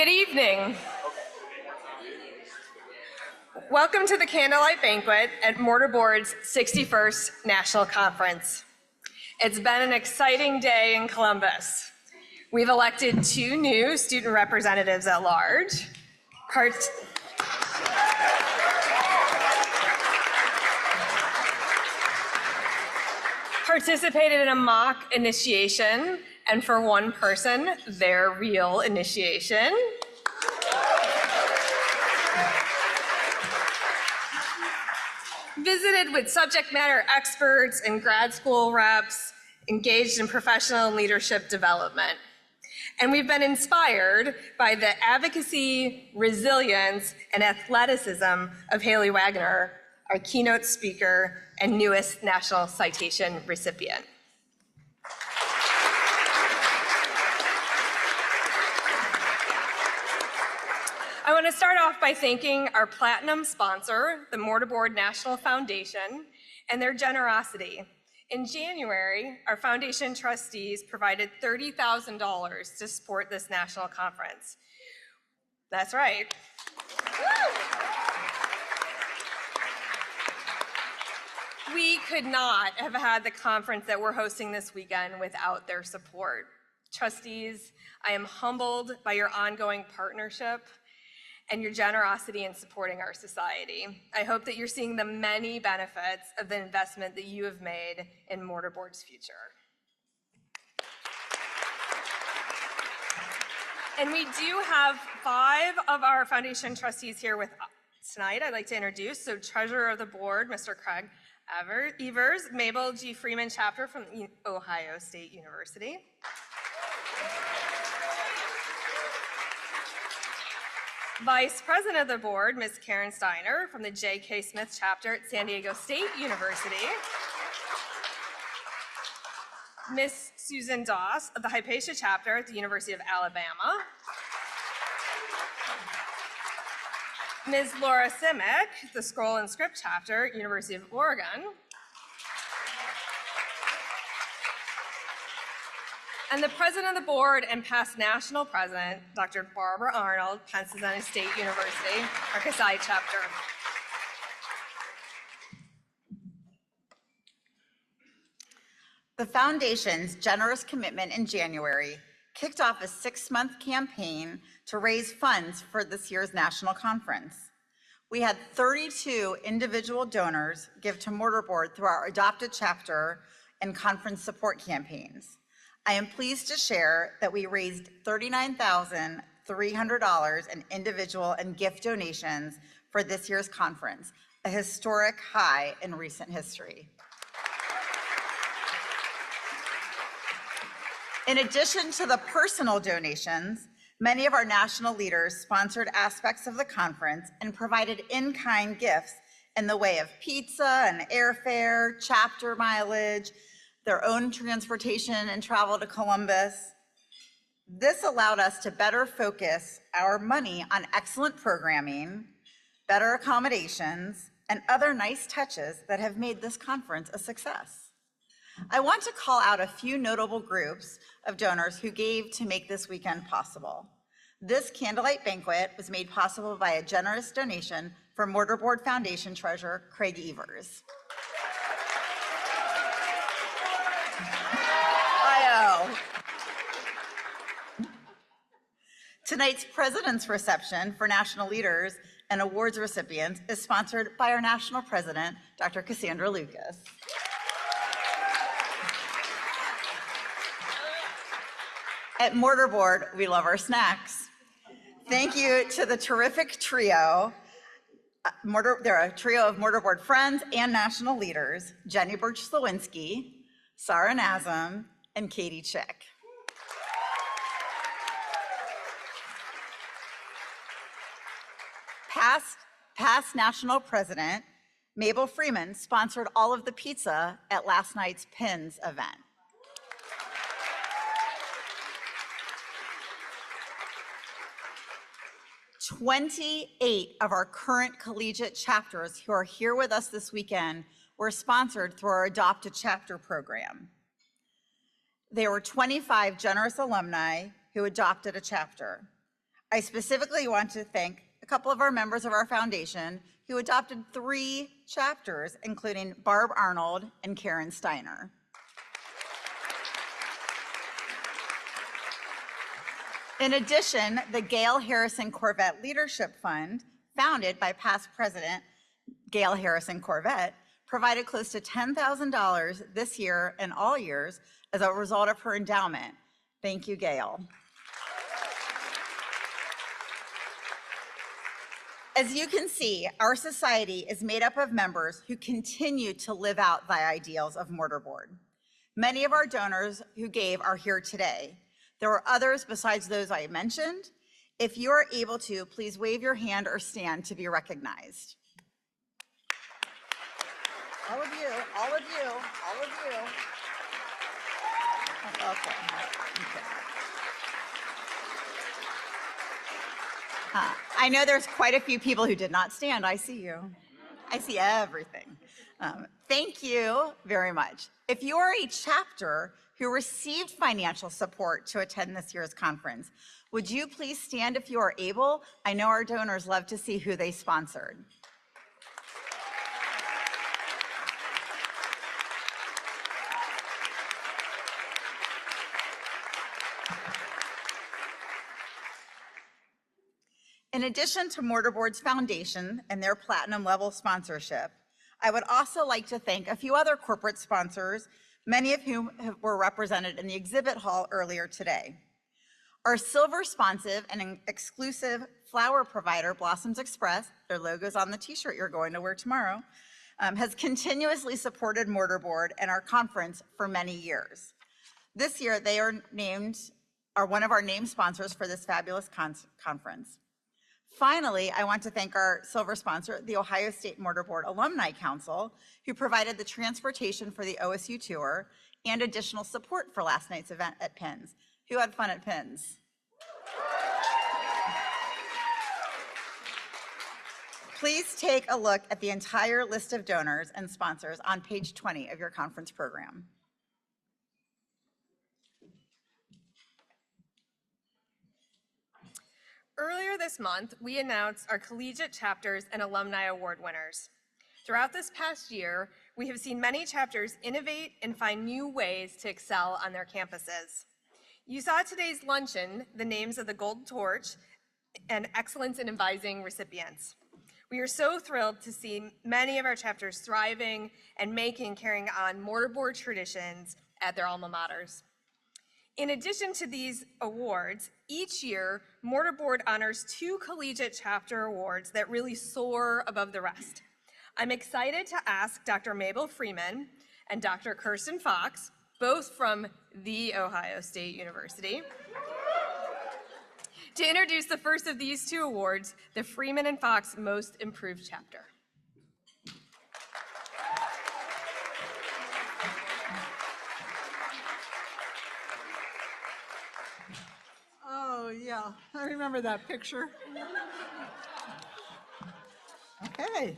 Good evening. Welcome to the Candlelight Banquet at Mortarboard's 61st National Conference. It's been an exciting day in Columbus. We've elected 2 new student representatives at large. Participated in a mock initiation, and for one person, their real initiation. Visited with subject matter experts and grad school reps, engaged in professional and leadership development. And we've been inspired by the advocacy, resilience, and athleticism of Haley Wagner, our keynote speaker and newest National Citation recipient. I want to start off by thanking our platinum sponsor, the Mortarboard National Foundation, and their generosity. In January, our foundation trustees provided $30,000 to support this national conference. That's right. We could not have had the conference that we're hosting this weekend without their support. Trustees, I am humbled by your ongoing partnership and your generosity in supporting our society. I hope that you're seeing the many benefits of the investment that you have made in Mortarboard's future. And we do have 5 of our foundation trustees here with us tonight. I'd like to introduce, so Treasurer of the Board, Mr. Craig Evers, Mabel G. Freeman Chapter from Ohio State University. Vice President of the Board, Ms. Karen Steiner from the J.K. Smith Chapter at San Diego State University. Ms. Susan Doss of the Hypatia Chapter at the University of Alabama. Ms. Laura Simic, the Scroll and Script Chapter at University of Oregon. And the President of the Board and past National President, Dr. Barbara Arnold, Penn State University, our Kasai Chapter. The Foundation's generous commitment in January kicked off a 6-month campaign to raise funds for this year's national conference. We had 32 individual donors give to Mortarboard through our adopted chapter and conference support campaigns. I am pleased to share that we raised $39,300 in individual and gift donations for this year's conference, a historic high in recent history. In addition to the personal donations, many of our national leaders sponsored aspects of the conference and provided in-kind gifts in the way of pizza and airfare, chapter mileage, their own transportation and travel to Columbus. This allowed us to better focus our money on excellent programming, better accommodations, and other nice touches that have made this conference a success. I want to call out a few notable groups of donors who gave to make this weekend possible. This Candlelight Banquet was made possible by a generous donation from Mortarboard Foundation Treasurer Craig Evers. Tonight's President's Reception for National Leaders and Awards recipients is sponsored by our National President, Dr. Cassandra Lucas. At Mortarboard, we love our snacks. Thank you to the terrific trio. They're a trio of Mortarboard friends and national leaders, Jenny Birch-Slowinski, Sarah Nazem, and Katie Chick. Past National President Mabel Freeman sponsored all of the pizza at last night's PINS event. "28 of our current collegiate chapters who are here with us this weekend were sponsored through our Adopt a Chapter program. There were 25 generous alumni who adopted a chapter. I specifically want to thank a couple of our members of our foundation who adopted 3 chapters, including Barb Arnold and Karen Steiner. In addition, the Gail Harrison Corvette Leadership Fund, founded by past president Gail Harrison Corvette, provided close to $10,000 this year and all years as a result of her endowment. Thank you, Gail. As you can see, our society is made up of members who continue to live out the ideals of mortarboard. Many of our donors who gave are here today. There are others besides those I mentioned. If you are able to, please wave your hand or stand to be recognized. All of you, all of you, all of you. Okay. I know there's quite a few people who did not stand. I see you. I see everything. Thank you very much. If you are a chapter who received financial support to attend this year's conference, would you please stand if you are able? I know our donors love to see who they sponsored. In addition to Mortarboard's foundation and their platinum level sponsorship, I would also like to thank a few other corporate sponsors, many of whom were represented in the exhibit hall earlier today. Our silver sponsor and an exclusive flower provider, Blossoms Express, their logo's on the t-shirt you're going to wear tomorrow, has continuously supported Mortarboard and our conference for many years. This year, they are one of our named sponsors for this fabulous conference. Finally, I want to thank our silver sponsor, the Ohio State Mortarboard Alumni Council, who provided the transportation for the OSU tour and additional support for last night's event at Pins. Who had fun at Pins? Please take a look at the entire list of donors and sponsors on page 20 of your conference program. Earlier this month, we announced our collegiate chapters and alumni award winners. Throughout this past year, we have seen many chapters innovate and find new ways to excel on their campuses. You saw at today's luncheon the names of the Gold Torch and Excellence in Advising recipients. We are so thrilled to see many of our chapters thriving and carrying on mortarboard traditions at their alma maters. In addition to these awards, each year, Mortarboard honors 2 collegiate chapter awards that really soar above the rest. I'm excited to ask Dr. Mabel Freeman and Dr. Kirsten Fox, both from The Ohio State University, to introduce the first of these 2 awards, the Freeman and Fox Most Improved Chapter. Oh, yeah, I remember that picture. Okay.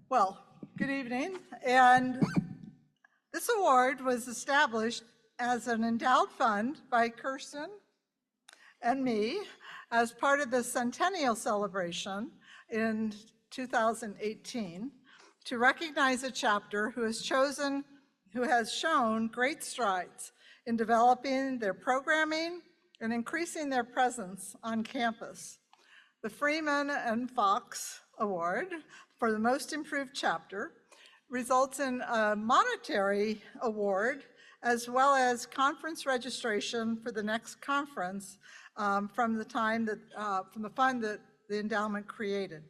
Well, good evening. And this award was established as an endowed fund by Kirsten and me as part of the centennial celebration in 2018 to recognize a chapter who has shown great strides in developing their programming and increasing their presence on campus. The Freeman and Fox Award for the Most Improved Chapter results in a monetary award as well as conference registration for the next conference from the fund that the endowment created.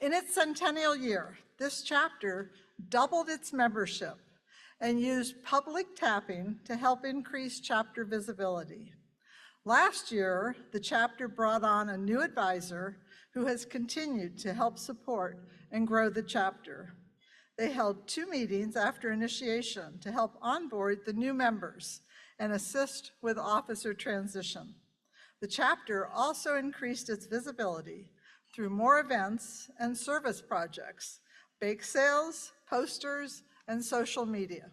In its centennial year, this chapter doubled its membership and used public tapping to help increase chapter visibility. Last year, the chapter brought on a new advisor who has continued to help support and grow the chapter. They held 2 meetings after initiation to help onboard the new members and assist with officer transition. The chapter also increased its visibility through more events and service projects, bake sales, posters, and social media.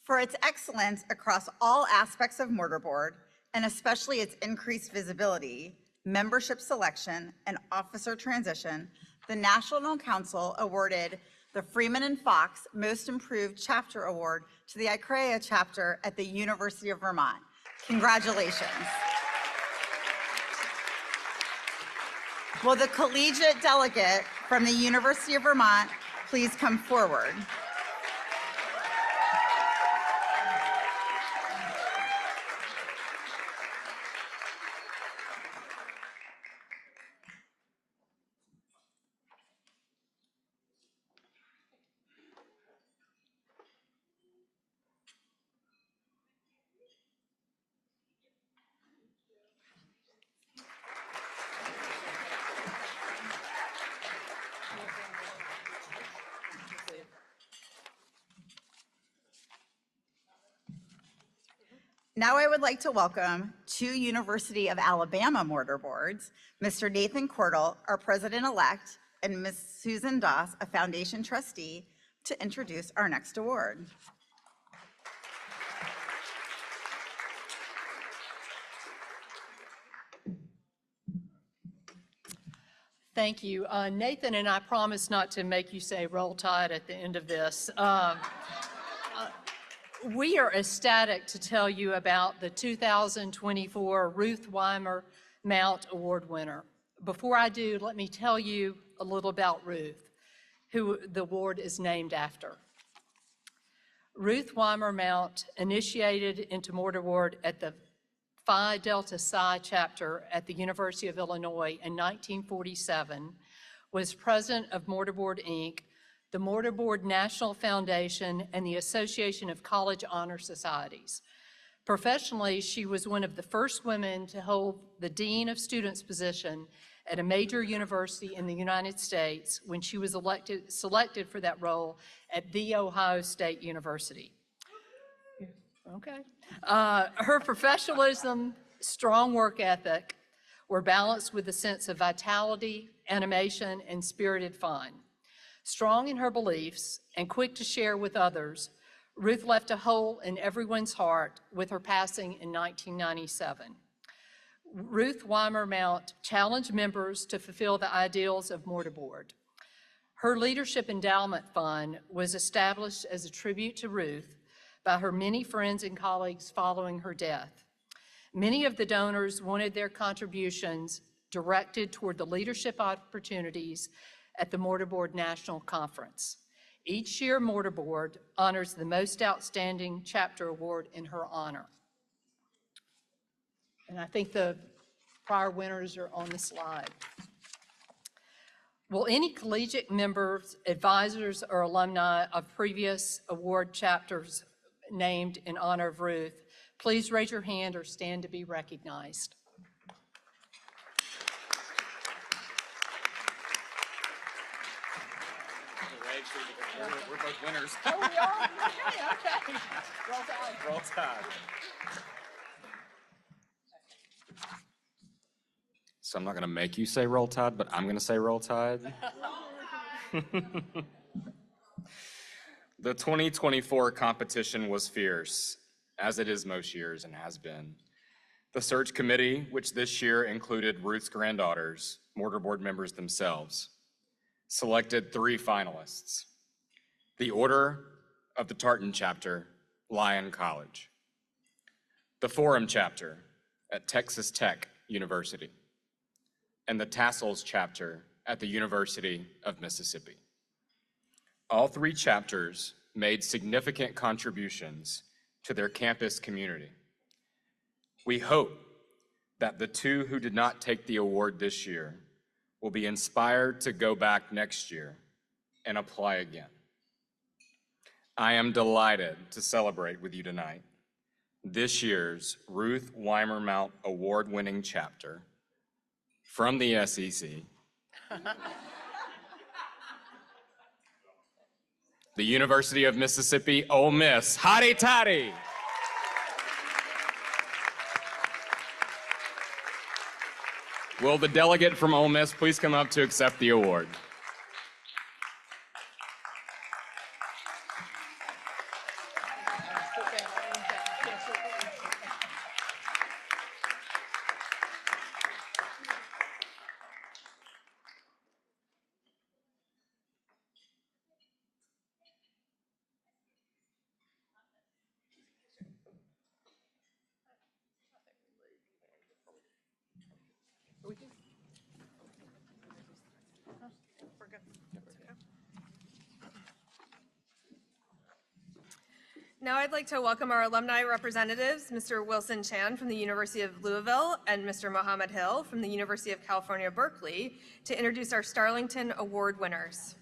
for its excellence across all aspects of mortarboard, and especially its increased visibility, membership selection, and officer transition, the National Council awarded the Freeman and Fox Most Improved Chapter Award to the ICREA chapter at the University of Vermont. Congratulations. Will the collegiate delegate from the University of Vermont please come forward? Now I would like to welcome two University of Alabama mortarboards, Mr. Nathan Cordell, our president-elect, and Ms. Susan Doss, a foundation trustee, to introduce our next award. Thank you. Nathan and I promise not to make you say Roll Tide at the end of this. We are ecstatic to tell you about the 2024 Ruth Weimer Mount Award winner. Before I do, let me tell you a little about Ruth, who the award is named after. Ruth Weimer Mount initiated into mortarboard at the Phi Delta Psi chapter at the University of Illinois in 1947, was president of Mortarboard, Inc., the Mortarboard National Foundation, and the Association of College Honor Societies. Professionally, she was one of the first women to hold the Dean of Students position at a major university in the United States when she was selected for that role at The Ohio State University. Okay. Her professionalism, strong work ethic were balanced with a sense of vitality, animation, and spirited fun. Strong in her beliefs and quick to share with others, Ruth left a hole in everyone's heart with her passing in 1997. Ruth Weimer Mount challenged members to fulfill the ideals of mortarboard. Her Leadership Endowment Fund was established as a tribute to Ruth by her many friends and colleagues following her death. Many of the donors wanted their contributions directed toward the leadership opportunities at the Mortarboard National Conference. Each year, Mortarboard honors the most outstanding chapter award in her honor. And I think the prior winners are on the slide. Will any collegiate members, advisors, or alumni of previous award chapters named in honor of Ruth please raise your hand or stand to be recognized? We're both winners. Oh, we are? Okay. Roll Tide. Roll Tide. So I'm not going to make you say Roll Tide, but I'm going to say Roll Tide. The 2024 competition was fierce, as it is most years and has been. The search committee, which this year included Ruth's granddaughters, mortarboard members themselves, selected 3 finalists. The Order of the Tartan chapter, Lyon College. The Forum chapter at Texas Tech University. And the Tassels chapter at the University of Mississippi. All 3 chapters made significant contributions to their campus community. We hope that the 2 who did not take the award this year will be inspired to go back next year and apply again. I am delighted to celebrate with you tonight this year's Ruth Weimer Mount award-winning chapter from the SEC, the University of Mississippi, Ole Miss. Hotty toddy! Will the delegate from Ole Miss please come up to accept the award? Now I'd like to welcome our alumni representatives, Mr. Wilson Chan from the University of Louisville and Mr. Mohammed Hill from the University of California, Berkeley, to introduce our Starlington Award winners.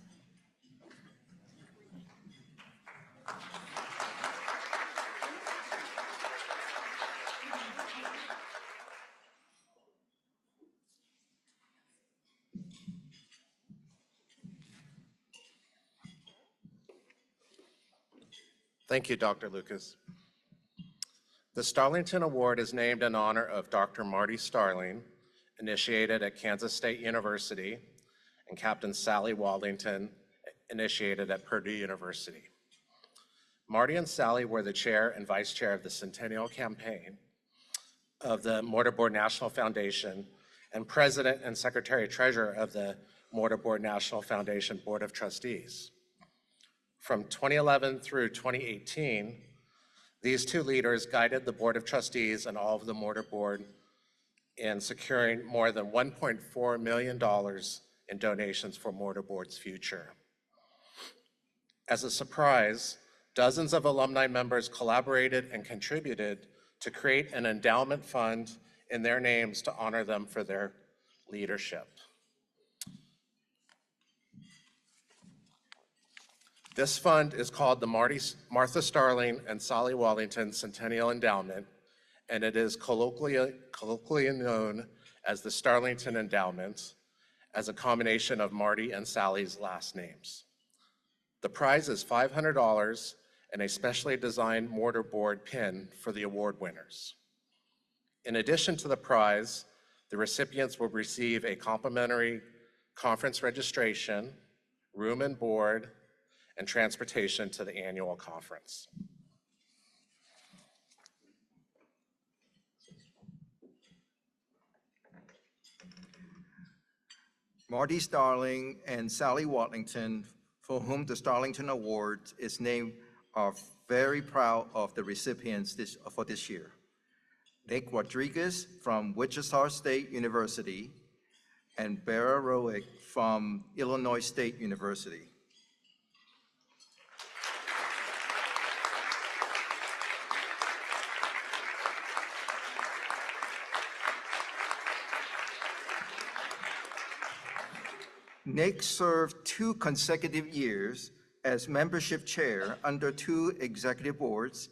Thank you, Dr. Lucas. The Starlington Award is named in honor of Dr. Marty Starling, initiated at Kansas State University, and Captain Sally Waldington, initiated at Purdue University. Marty and Sally were the chair and vice chair of the Centennial Campaign of the Mortarboard National Foundation and president and secretary treasurer of the Mortarboard National Foundation Board of Trustees. From 2011 through 2018, these two leaders guided the Board of Trustees and all of the Mortarboard in securing more than $1.4 million in donations for Mortarboard's future. As a surprise, dozens of alumni members collaborated and contributed to create an endowment fund in their names to honor them for their leadership. This fund is called the Martha Starling and Sally Wallington Centennial Endowment, and it is colloquially known as the Starlington Endowment, as a combination of Marty and Sally's last names. The prize is $500 and a specially designed mortarboard pin for the award winners. In addition to the prize, the recipients will receive a complimentary conference registration, room and board, and transportation to the annual conference. Marty Starling and Sally Watlington, for whom the Starlington Award is named, are very proud of the recipients for this year. Nick Rodriguez from Wichita State University and Bara Roick from Illinois State University. Nick served 2 consecutive years as membership chair under 2 executive boards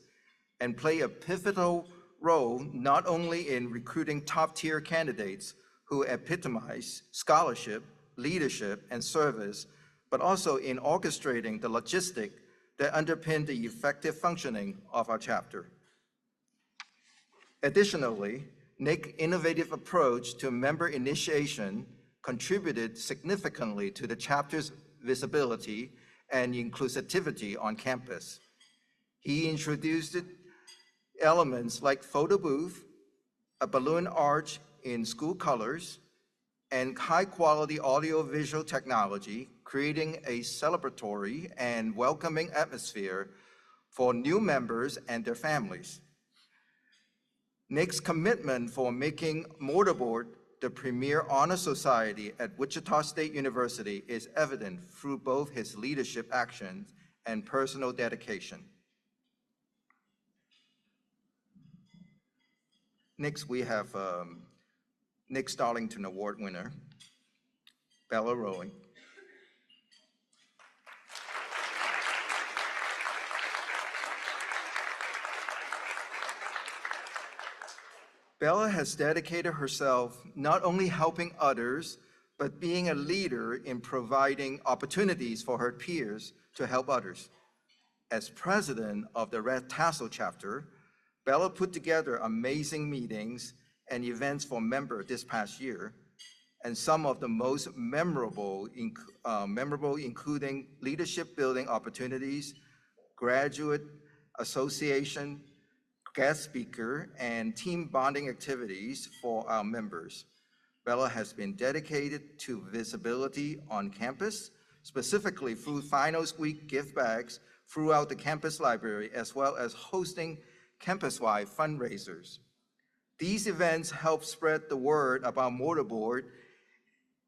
and played a pivotal role not only in recruiting top-tier candidates who epitomize scholarship, leadership, and service, but also in orchestrating the logistic that underpin the effective functioning of our chapter. Additionally, Nick's innovative approach to member initiation contributed significantly to the chapter's visibility and inclusivity on campus. He introduced elements like photo booth, a balloon arch in school colors, and high-quality audio-visual technology, creating a celebratory and welcoming atmosphere for new members and their families. Nick's commitment for making Mortarboard the premier honor society at Wichita State University is evident through both his leadership actions and personal dedication. Next, we have Nick Starlington Award winner, Bella Rowing. Bella has dedicated herself not only helping others, but being a leader in providing opportunities for her peers to help others. As president of the Red Tassel chapter, Bella put together amazing meetings and events for members this past year, and some of the most memorable including leadership building opportunities, graduate association, guest speaker, and team bonding activities for our members. Bella has been dedicated to visibility on campus, specifically through Finals Week gift bags throughout the campus library, as well as hosting campus-wide fundraisers. These events help spread the word about mortarboard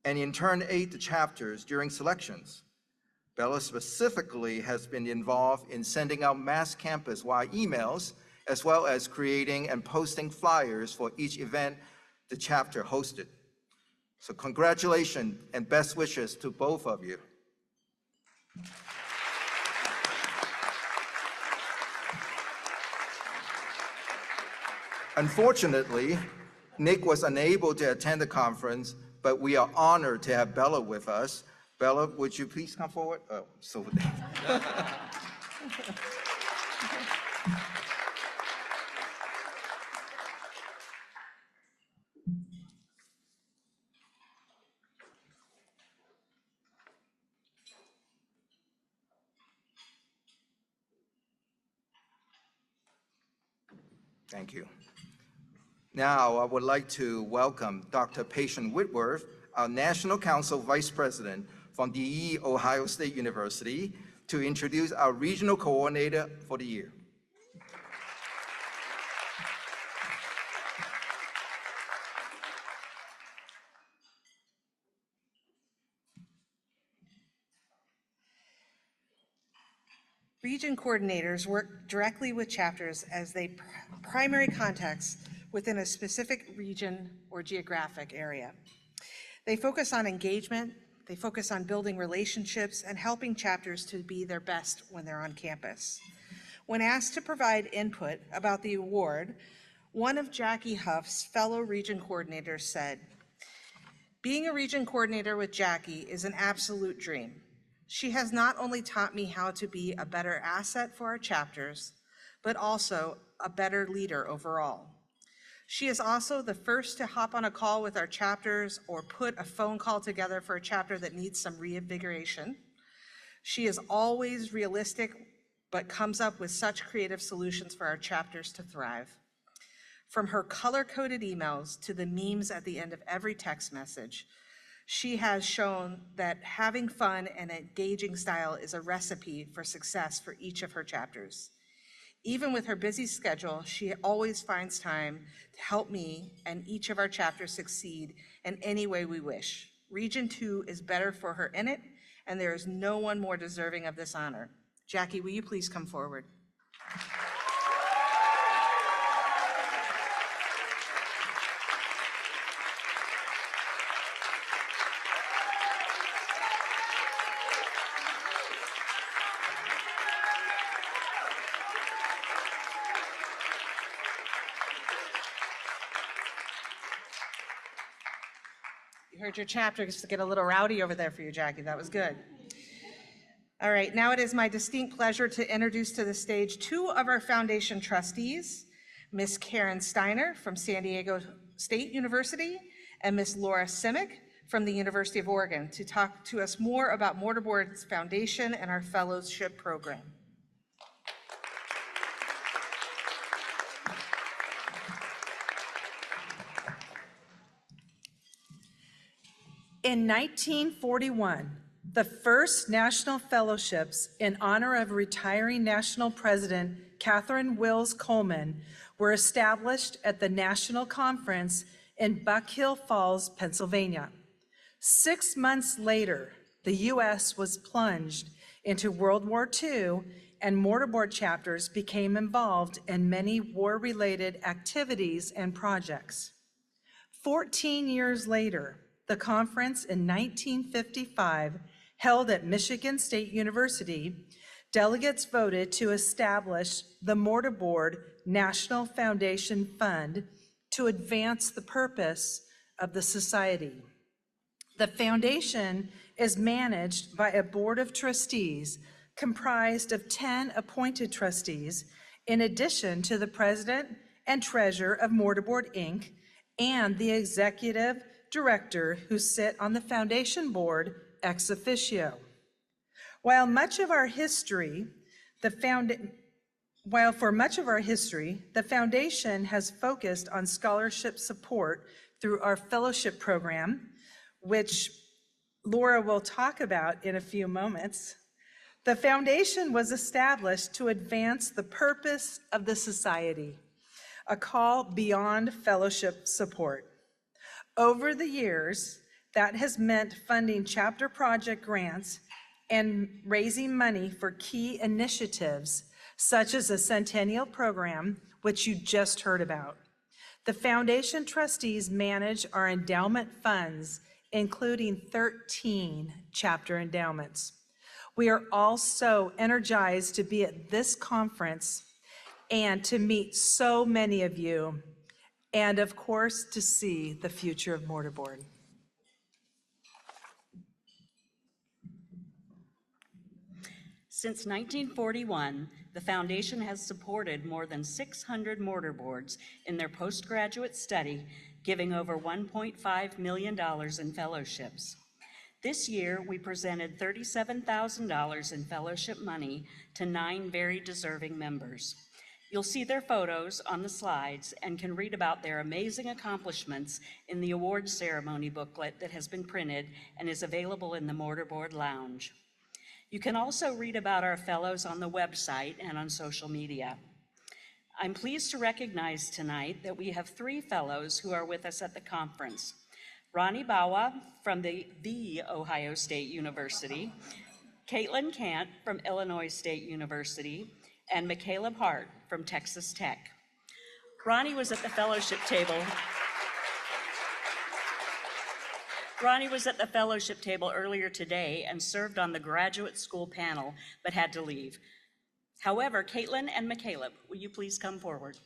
and in turn aid the chapters during selections. Bella specifically has been involved in sending out mass campus-wide emails, as well as creating and posting flyers for each event the chapter hosted. So congratulations and best wishes to both of you. Unfortunately, Nick was unable to attend the conference, but we are honored to have Bella with us. Bella, would you please come forward? Oh, so thank you. Now, I would like to welcome Dr. Patience Whitworth, our National Council Vice President from the Ohio State University, to introduce our regional coordinator for the year. Region coordinators work directly with chapters as they primary contacts within a specific region or geographic area. They focus on engagement, they focus on building relationships and helping chapters to be their best when they're on campus. When asked to provide input about the award, one of Jackie Huff's fellow region coordinators said, "Being a region coordinator with Jackie is an absolute dream. She has not only taught me how to be a better asset for our chapters, but also a better leader overall. She is also the first to hop on a call with our chapters or put a phone call together for a chapter that needs some reinvigoration. She is always realistic, but comes up with such creative solutions for our chapters to thrive. From her color-coded emails to the memes at the end of every text message, she has shown that having fun and engaging style is a recipe for success for each of her chapters. Even with her busy schedule, she always finds time to help me and each of our chapters succeed in any way we wish. Region 2 is better for her in it, and there is no one more deserving of this honor. Jackie, will you please come forward?" You heard your chapters get a little rowdy over there for you, Jackie. That was good. All right, now it is my distinct pleasure to introduce to the stage two of our foundation trustees, Miss Karen Steiner from San Diego State University and Miss Laura Simic from the University of Oregon, to talk to us more about Mortarboard's foundation and our fellowship program. In 1941, the first national fellowships in honor of retiring national president Catherine Wills Coleman were established at the National Conference in Buck Hill Falls, Pennsylvania. 6 months later, the U.S. was plunged into World War II, and mortarboard chapters became involved in many war-related activities and projects. 14 years later, the conference in 1955, held at Michigan State University, delegates voted to establish the Mortarboard National Foundation Fund to advance the purpose of the society. The foundation is managed by a board of trustees comprised of 10 appointed trustees, in addition to the president and treasurer of Mortarboard, Inc., and the executive director who sit on the foundation board ex officio. While for much of our history, the foundation has focused on scholarship support through our fellowship program, which Laura will talk about in a few moments. The foundation was established to advance the purpose of the society, a call beyond fellowship support. Over the years, that has meant funding chapter project grants and raising money for key initiatives such as the Centennial Program, which you just heard about. The foundation trustees manage our endowment funds, including 13 chapter endowments. We are all so energized to be at this conference and to meet so many of you, and of course, to see the future of Mortarboard. Since 1941, the foundation has supported more than 600 mortarboards in their postgraduate study, giving over $1.5 million in fellowships. This year, we presented $37,000 in fellowship money to 9 very deserving members. You'll see their photos on the slides and can read about their amazing accomplishments in the awards ceremony booklet that has been printed and is available in the Mortarboard Lounge. You can also read about our fellows on the website and on social media. I'm pleased to recognize tonight that we have 3 fellows who are with us at the conference. Ronnie Bawa from the Ohio State University, Caitlin Kant from Illinois State University, and McCaleb Hart from Texas Tech. Ronnie was at the fellowship table earlier today and served on the graduate school panel, but had to leave. However, Caitlin and McCaleb, will you please come forward?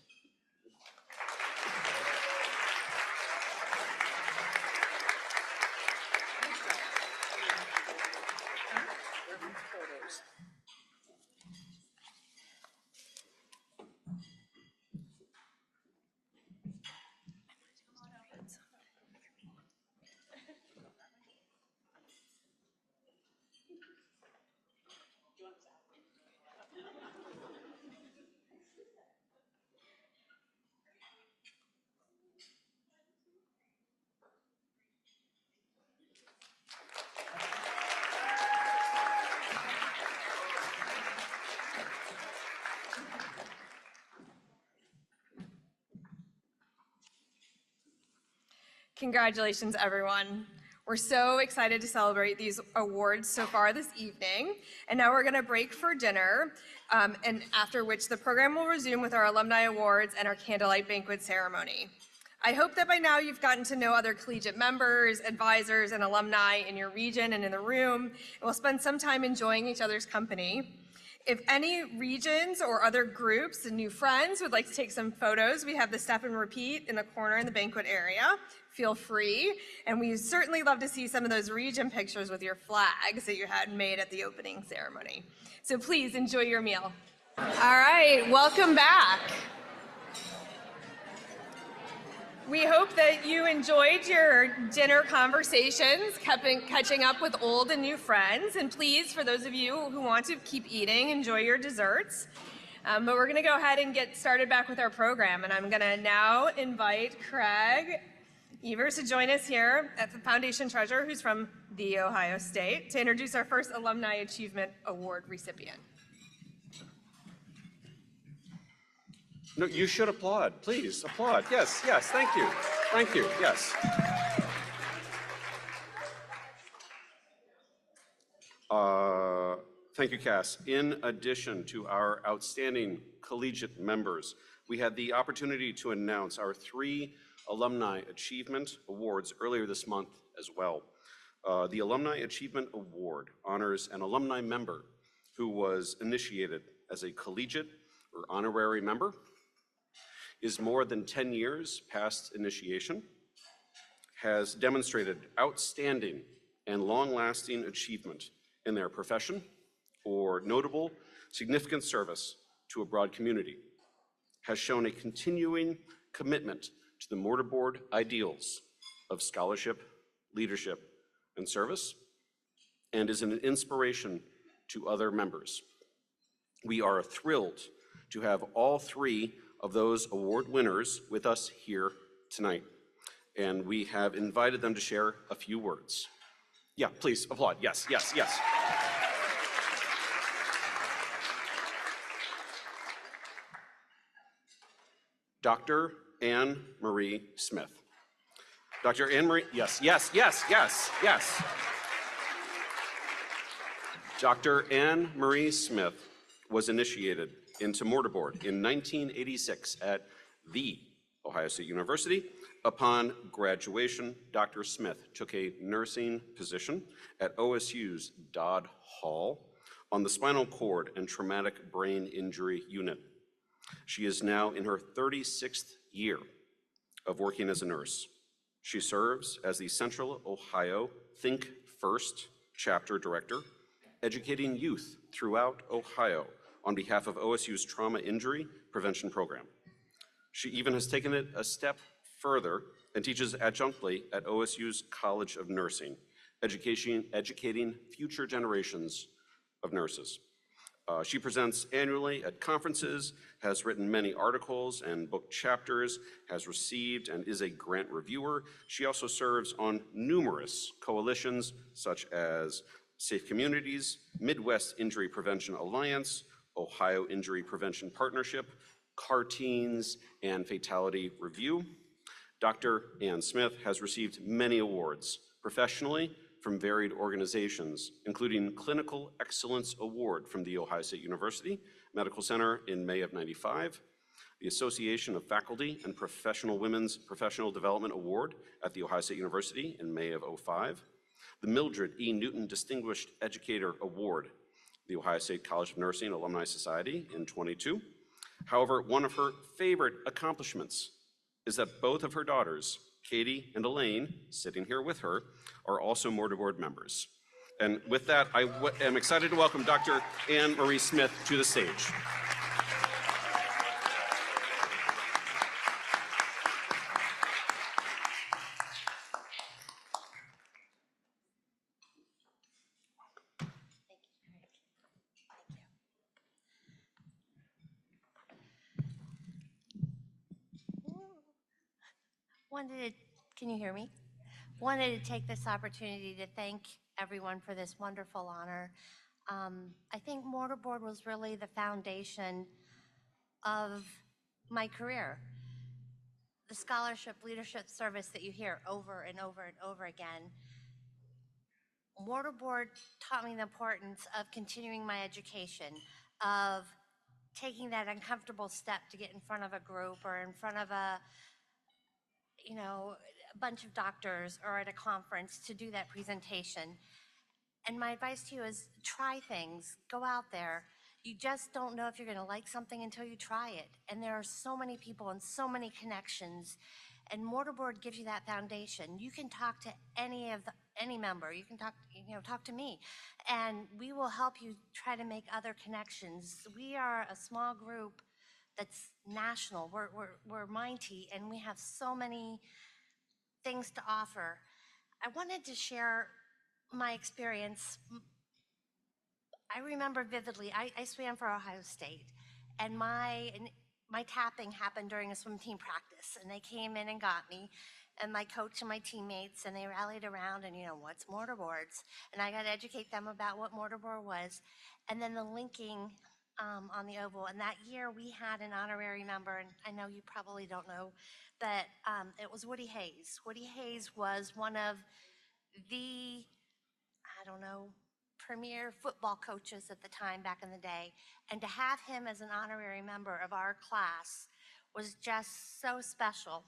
Congratulations, everyone. We're so excited to celebrate these awards so far this evening. And now we're gonna break for dinner, and after which the program will resume with our alumni awards and our candlelight banquet ceremony. I hope that by now you've gotten to know other collegiate members, advisors, and alumni in your region and in the room, and we'll spend some time enjoying each other's company. If any regions or other groups and new friends would like to take some photos, we have the step and repeat in the corner in the banquet area. Feel free, and we certainly love to see some of those region pictures with your flags that you had made at the opening ceremony. So please enjoy your meal. All right, welcome back. We hope that you enjoyed your dinner conversations, catching up with old and new friends, and please, for those of you who want to keep eating, enjoy your desserts. But we're gonna go ahead and get started back with our program, and I'm gonna now invite Craig Evers to join us here at the Foundation Treasurer, who's from the Ohio State, to introduce our first Alumni Achievement Award recipient. No, you should applaud, please, applaud. Yes, yes, thank you, yes. Thank you, Cass. In addition to our outstanding collegiate members, we had the opportunity to announce our 3 Alumni Achievement Awards earlier this month as well. The Alumni Achievement Award honors an alumni member who was initiated as a collegiate or honorary member, is more than 10 years past initiation, has demonstrated outstanding and long-lasting achievement in their profession, or notable significant service to a broad community, has shown a continuing commitment to the mortarboard ideals of scholarship, leadership, and service, and is an inspiration to other members. We are thrilled to have all 3 of those award winners with us here tonight, and we have invited them to share a few words. Yeah, please applaud. Yes, yes, yes. Dr. Anne Marie Smith. Dr. Anne Marie, yes. Dr. Anne Marie Smith was initiated into mortarboard in 1986 at the Ohio State University. Upon graduation, Dr. Smith took a nursing position at OSU's Dodd Hall on the spinal cord and traumatic brain injury unit. She is now in her 36th year of working as a nurse. She serves as the Central Ohio Think First chapter director, educating youth throughout Ohio on behalf of OSU's Trauma Injury Prevention Program. She even has taken it a step further and teaches adjunctly at OSU's College of Nursing, educating future generations of nurses. She presents annually at conferences, has written many articles and book chapters, has received and is a grant reviewer. She also serves on numerous coalitions such as Safe Communities, Midwest Injury Prevention Alliance, Ohio Injury Prevention Partnership, CAR-Teens, and Fatality Review. Dr. Ann Smith has received many awards professionally from varied organizations, including Clinical Excellence Award from The Ohio State University Medical Center in May of '95, the Association of Faculty and Professional Women's Professional Development Award at The Ohio State University in May of '05, the Mildred E. Newton Distinguished Educator Award, the Ohio State College of Nursing Alumni Society in '22. However, one of her favorite accomplishments is that both of her daughters, Katie and Elaine, sitting here with her, are also mortarboard members. And with that, I am excited to welcome Dr. Anne Marie Smith to the stage. Can you hear me? Wanted to take this opportunity to thank everyone for this wonderful honor. I think mortarboard was really the foundation of my career. The scholarship leadership service that you hear over and over and over again. Mortarboard taught me the importance of continuing my education, of taking that uncomfortable step to get in front of a group or in front of a bunch of doctors or at a conference to do that presentation. And my advice to you is try things, go out there. You just don't know if you're gonna like something until you try it. And there are so many people and so many connections. And mortarboard gives you that foundation. You can talk to any member. You can talk to me, and we will help you try to make other connections. We are a small group that's national. We're mighty, and we have so many things to offer. I wanted to share my experience. I remember vividly, I swam for Ohio State, and my tapping happened during a swim team practice, and they came in and got me, and my coach and my teammates, and they rallied around, and what's mortarboards? And I got to educate them about what mortarboard was, and then the linking on the oval. And that year we had an honorary member, and I know you probably don't know, but it was Woody Hayes. Woody Hayes was one of the, premier football coaches at the time back in the day. And to have him as an honorary member of our class was just so special.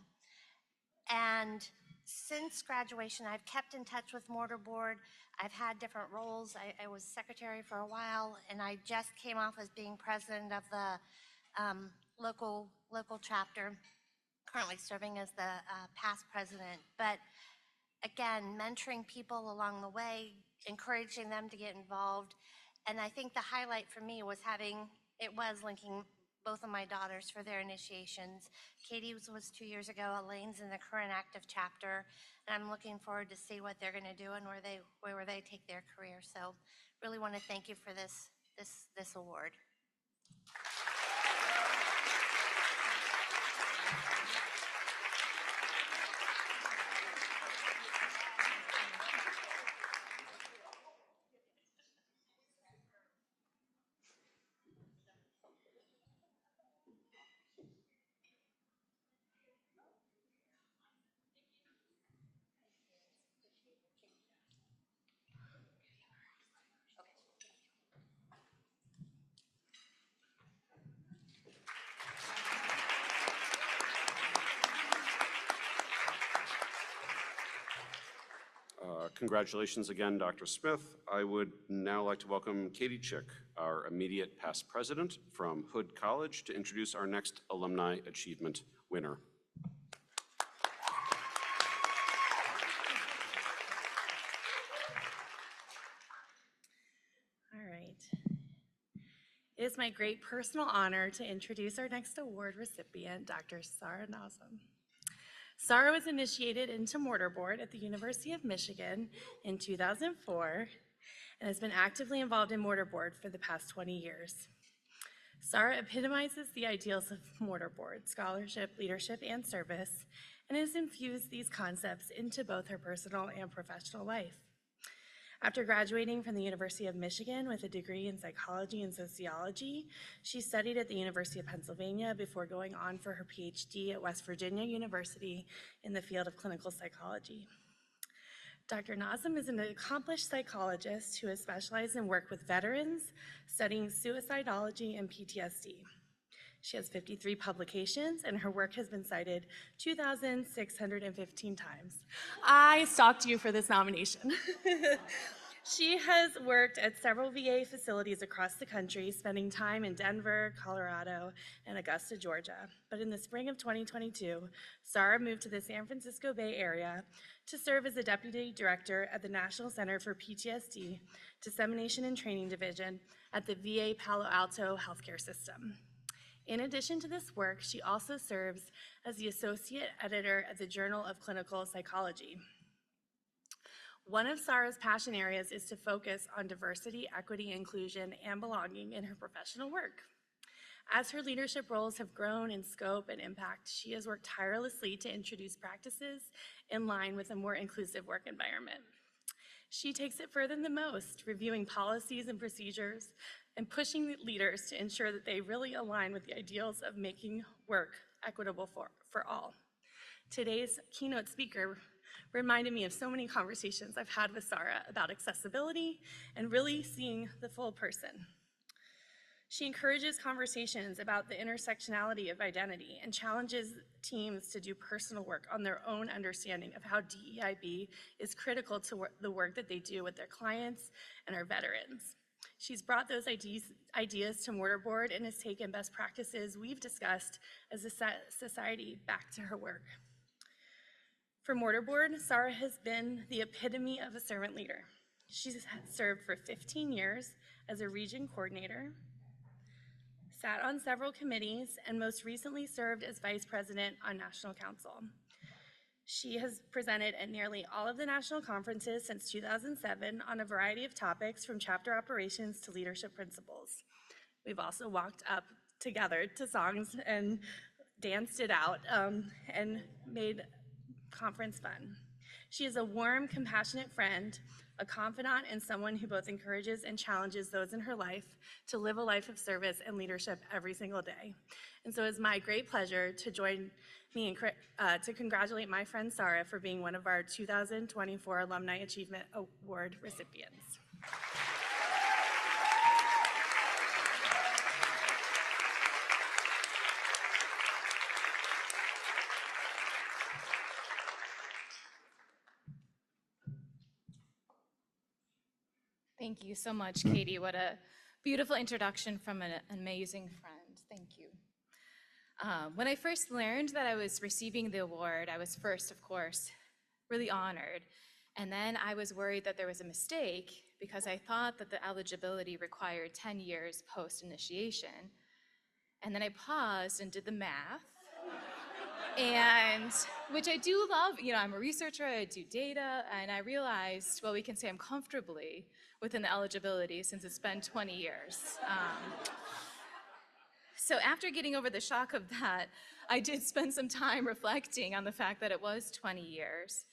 And since graduation, I've kept in touch with mortarboard. I've had different roles. I was secretary for a while, and I just came off as being president of the local chapter, currently serving as the past president. But again, mentoring people along the way, encouraging them to get involved. And I think the highlight for me was linking both of my daughters for their initiations. Katie's was 2 years ago, Elaine's in the current active chapter, and I'm looking forward to see what they're gonna do and where they take their career. So really wanna thank you for this award. Congratulations again, Dr. Smith. I would now like to welcome Katie Chick, our immediate past president from Hood College, to introduce our next Alumni Achievement winner. All right. It is my great personal honor to introduce our next award recipient, Dr. Sarah Nazem. Sarah was initiated into mortarboard at the University of Michigan in 2004 and has been actively involved in mortarboard for the past 20 years. Sarah epitomizes the ideals of mortarboard, scholarship, leadership, and service, and has infused these concepts into both her personal and professional life. After graduating from the University of Michigan with a degree in psychology and sociology, she studied at the University of Pennsylvania before going on for her PhD at West Virginia University in the field of clinical psychology. Dr. Nazem is an accomplished psychologist who has specialized in work with veterans, studying suicidology and PTSD. She has 53 publications, and her work has been cited 2,615 times. I stalked you for this nomination. She has worked at several VA facilities across the country, spending time in Denver, Colorado, and Augusta, Georgia. But in the spring of 2022, Sarah moved to the San Francisco Bay Area to serve as the Deputy Director at the National Center for PTSD Dissemination and Training Division at the VA Palo Alto Healthcare System. In addition to this work, she also serves as the Associate Editor at the Journal of Clinical Psychology. One of Sarah's passion areas is to focus on diversity, equity, inclusion, and belonging in her professional work. As her leadership roles have grown in scope and impact, she has worked tirelessly to introduce practices in line with a more inclusive work environment. She takes it further than most, reviewing policies and procedures and pushing leaders to ensure that they really align with the ideals of making work equitable for all. Today's keynote speaker reminded me of so many conversations I've had with Sarah about accessibility and really seeing the full person. She encourages conversations about the intersectionality of identity and challenges teams to do personal work on their own understanding of how DEIB is critical to the work that they do with their clients and our veterans. She's brought those ideas to mortarboard and has taken best practices we've discussed as a society back to her work. For mortarboard, Sarah has been the epitome of a servant leader. She's served for 15 years as a region coordinator, sat on several committees, and most recently served as vice president on National Council. She has presented at nearly all of the national conferences since 2007 on a variety of topics from chapter operations to leadership principles. We've also walked up together to songs and danced it out and made conference fun. She is a warm, compassionate friend, a confidant, and someone who both encourages and challenges those in her life to live a life of service and leadership every single day. And so it's my great pleasure to join me in to congratulate my friend Sarah for being one of our 2024 Alumni Achievement Award recipients. Thank you so much, Katie. What a beautiful introduction from an amazing friend. Thank you. When I first learned that I was receiving the award, I was first, of course, really honored. And then I was worried that there was a mistake because I thought that the eligibility required 10 years post-initiation. And then I paused and did the math. And which I do love, I'm a researcher, I do data, and I realized, well, we can say I'm comfortably within the eligibility since it's been 20 years. So after getting over the shock of that, I did spend some time reflecting on the fact that it was 20 years.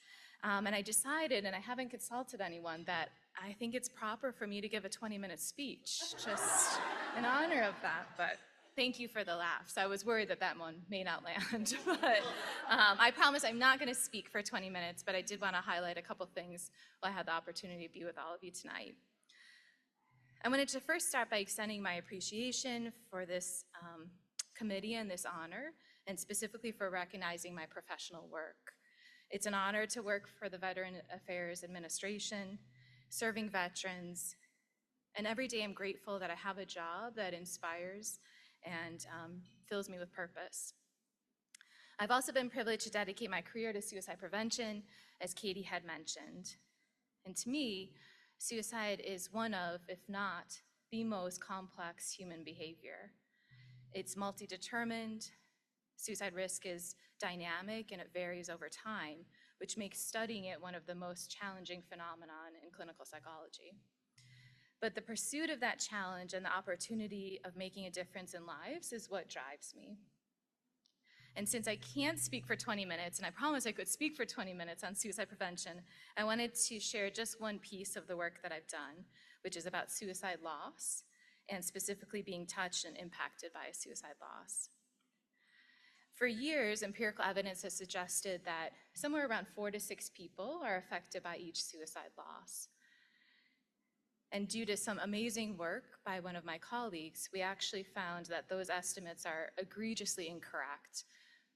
And I decided, and I haven't consulted anyone, that I think it's proper for me to give a 20-minute speech, just in honor of that, but thank you for the laughs. I was worried that that one may not land, but I promise I'm not gonna speak for 20 minutes, but I did wanna highlight a couple things while I had the opportunity to be with all of you tonight. I wanted to first start by extending my appreciation for this committee and this honor, and specifically for recognizing my professional work. It's an honor to work for the Veteran Affairs Administration, serving veterans, and every day I'm grateful that I have a job that inspires and fills me with purpose. I've also been privileged to dedicate my career to suicide prevention, as Katie had mentioned. And to me, suicide is one of, if not, the most complex human behavior. It's multi-determined, suicide risk is dynamic, and it varies over time, which makes studying it one of the most challenging phenomenon in clinical psychology. But the pursuit of that challenge and the opportunity of making a difference in lives is what drives me. And since I can't speak for 20 minutes, and I promised I could speak for 20 minutes on suicide prevention, I wanted to share just one piece of the work that I've done, which is about suicide loss, and specifically being touched and impacted by a suicide loss. For years, empirical evidence has suggested that somewhere around 4 to 6 people are affected by each suicide loss. And due to some amazing work by one of my colleagues, we actually found that those estimates are egregiously incorrect,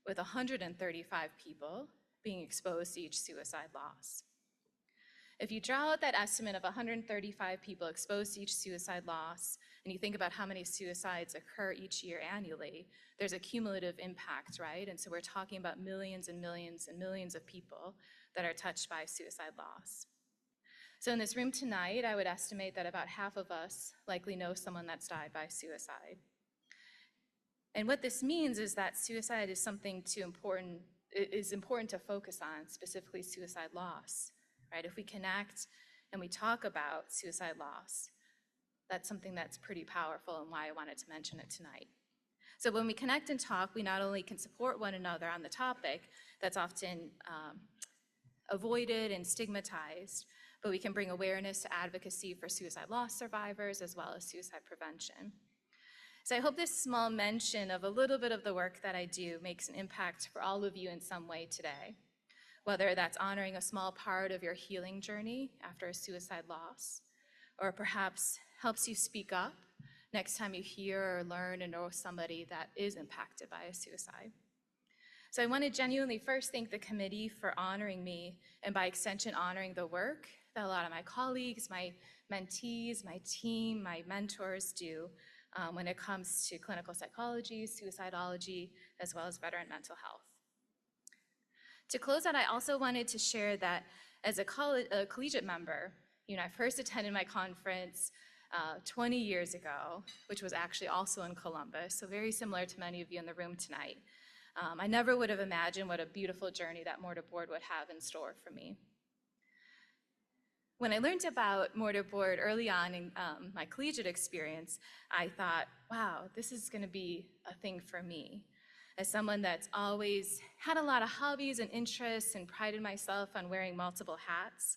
with 135 people being exposed to each suicide loss. If you draw out that estimate of 135 people exposed to each suicide loss, and you think about how many suicides occur each year annually, there's a cumulative impact, right? And so we're talking about millions and millions and millions of people that are touched by suicide loss. So in this room tonight, I would estimate that about half of us likely know someone that's died by suicide. And what this means is that suicide is something important to focus on, specifically suicide loss, right? If we connect and we talk about suicide loss, that's something that's pretty powerful and why I wanted to mention it tonight. So when we connect and talk, we not only can support one another on the topic that's often avoided and stigmatized, but we can bring awareness to advocacy for suicide loss survivors as well as suicide prevention. So I hope this small mention of a little bit of the work that I do makes an impact for all of you in some way today, whether that's honoring a small part of your healing journey after a suicide loss, or perhaps helps you speak up next time you hear or learn and know somebody that is impacted by a suicide. So I want to genuinely first thank the committee for honoring me, and by extension honoring the work that a lot of my colleagues, my mentees, my team, my mentors do when it comes to clinical psychology, suicidology, as well as veteran mental health. To close out, I also wanted to share that as a collegiate member, I first attended my conference 20 years ago, which was actually also in Columbus, so very similar to many of you in the room tonight. I never would have imagined what a beautiful journey that mortarboard would have in store for me. When I learned about mortarboard early on in my collegiate experience, I thought, wow, this is going to be a thing for me. As someone that's always had a lot of hobbies and interests and prided myself on wearing multiple hats,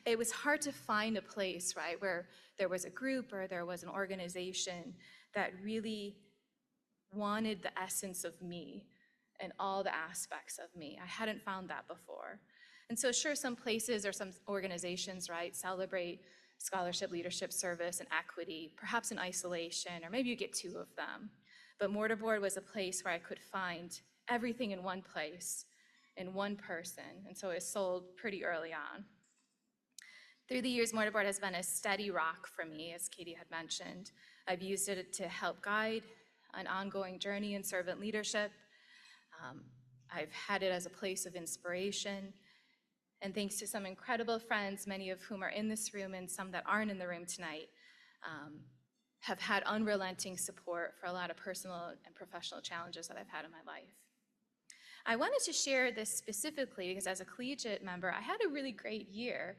it was hard to find a place, right, where there was a group or there was an organization that really wanted the essence of me and all the aspects of me. I hadn't found that before. And so sure, some places or some organizations, right, celebrate scholarship, leadership, service, and equity, perhaps in isolation, or maybe you get 2 of them. But mortarboard was a place where I could find everything in one place, in one person, and so it sold pretty early on. Through the years, mortarboard has been a steady rock for me, as Katie had mentioned. I've used it to help guide an ongoing journey in servant leadership. I've had it as a place of inspiration. And thanks to some incredible friends, many of whom are in this room and some that aren't in the room tonight, have had unrelenting support for a lot of personal and professional challenges that I've had in my life. I wanted to share this specifically because as a collegiate member, I had a really great year.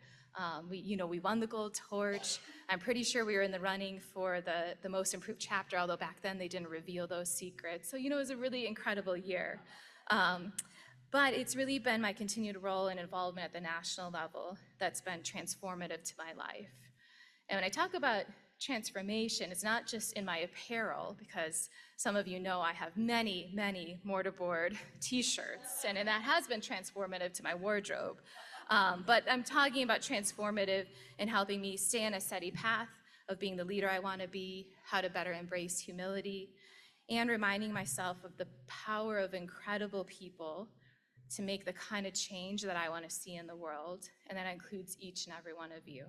We won the gold torch. I'm pretty sure we were in the running for the most improved chapter, although back then they didn't reveal those secrets. So, it was a really incredible year. But it's really been my continued role and involvement at the national level that's been transformative to my life. And when I talk about transformation, it's not just in my apparel, because some of you know I have many, many mortarboard t-shirts, and that has been transformative to my wardrobe. But I'm talking about transformative in helping me stay on a steady path of being the leader I want to be, how to better embrace humility, and reminding myself of the power of incredible people to make the kind of change that I want to see in the world, and that includes each and every one of you.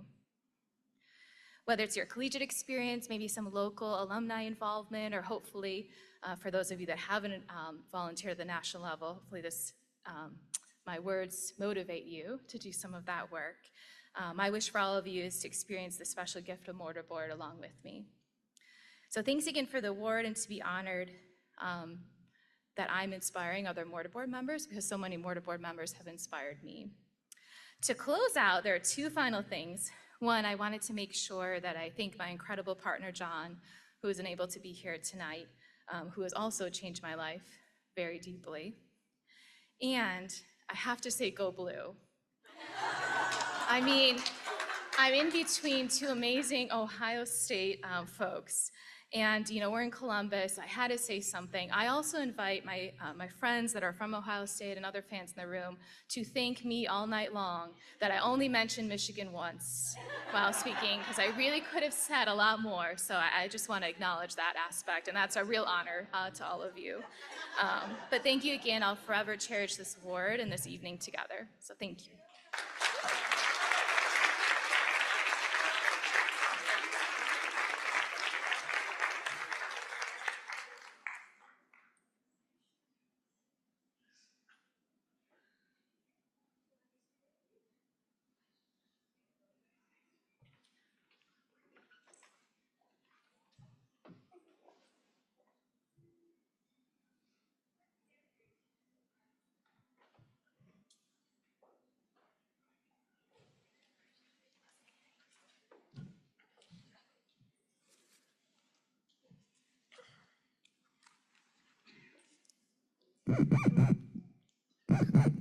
Whether it's your collegiate experience, maybe some local alumni involvement, or hopefully for those of you that haven't volunteered at the national level, hopefully my words motivate you to do some of that work. My wish for all of you is to experience the special gift of mortarboard along with me. So thanks again for the award, and to be honored that I'm inspiring other mortarboard members, because so many mortarboard members have inspired me. To close out, there are two final things. One, I wanted to make sure that I thank my incredible partner, John, who isn't able to be here tonight, who has also changed my life very deeply. And I have to say, go blue. I mean, I'm in between two amazing Ohio State folks. And we're in Columbus. I had to say something. I also invite my friends that are from Ohio State and other fans in the room to thank me all night long that I only mentioned Michigan once while speaking, because I really could have said a lot more. So I just want to acknowledge that aspect, and that's a real honor to all of you. But thank you again. I'll forever cherish this award and this evening together. So thank you.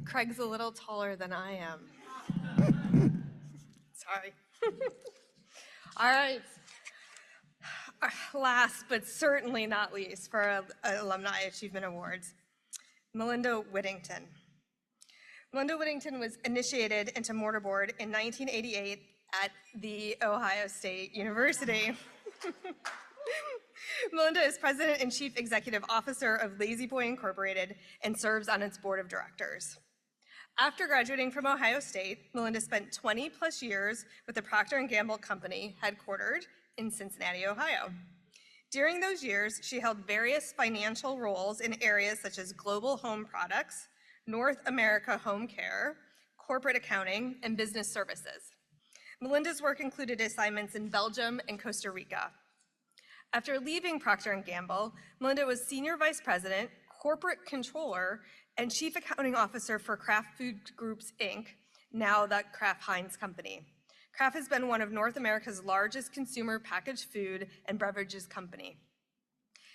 Craig's a little taller than I am. Sorry. All right. Last but certainly not least for Alumni Achievement Awards, Melinda Whittington. Melinda Whittington was initiated into mortarboard in 1988 at the Ohio State University. Melinda is President and Chief Executive Officer of Lazy Boy Incorporated and serves on its board of directors. After graduating from Ohio State, Melinda spent 20 plus years with the Procter & Gamble company headquartered in Cincinnati, Ohio. During those years, she held various financial roles in areas such as global home products, North America home care, corporate accounting, and business services. Melinda's work included assignments in Belgium and Costa Rica. After leaving Procter & Gamble, Melinda was Senior Vice President, Corporate Controller, and Chief Accounting Officer for Kraft Food Groups, Inc., now the Kraft Heinz Company. Kraft has been one of North America's largest consumer packaged food and beverages company.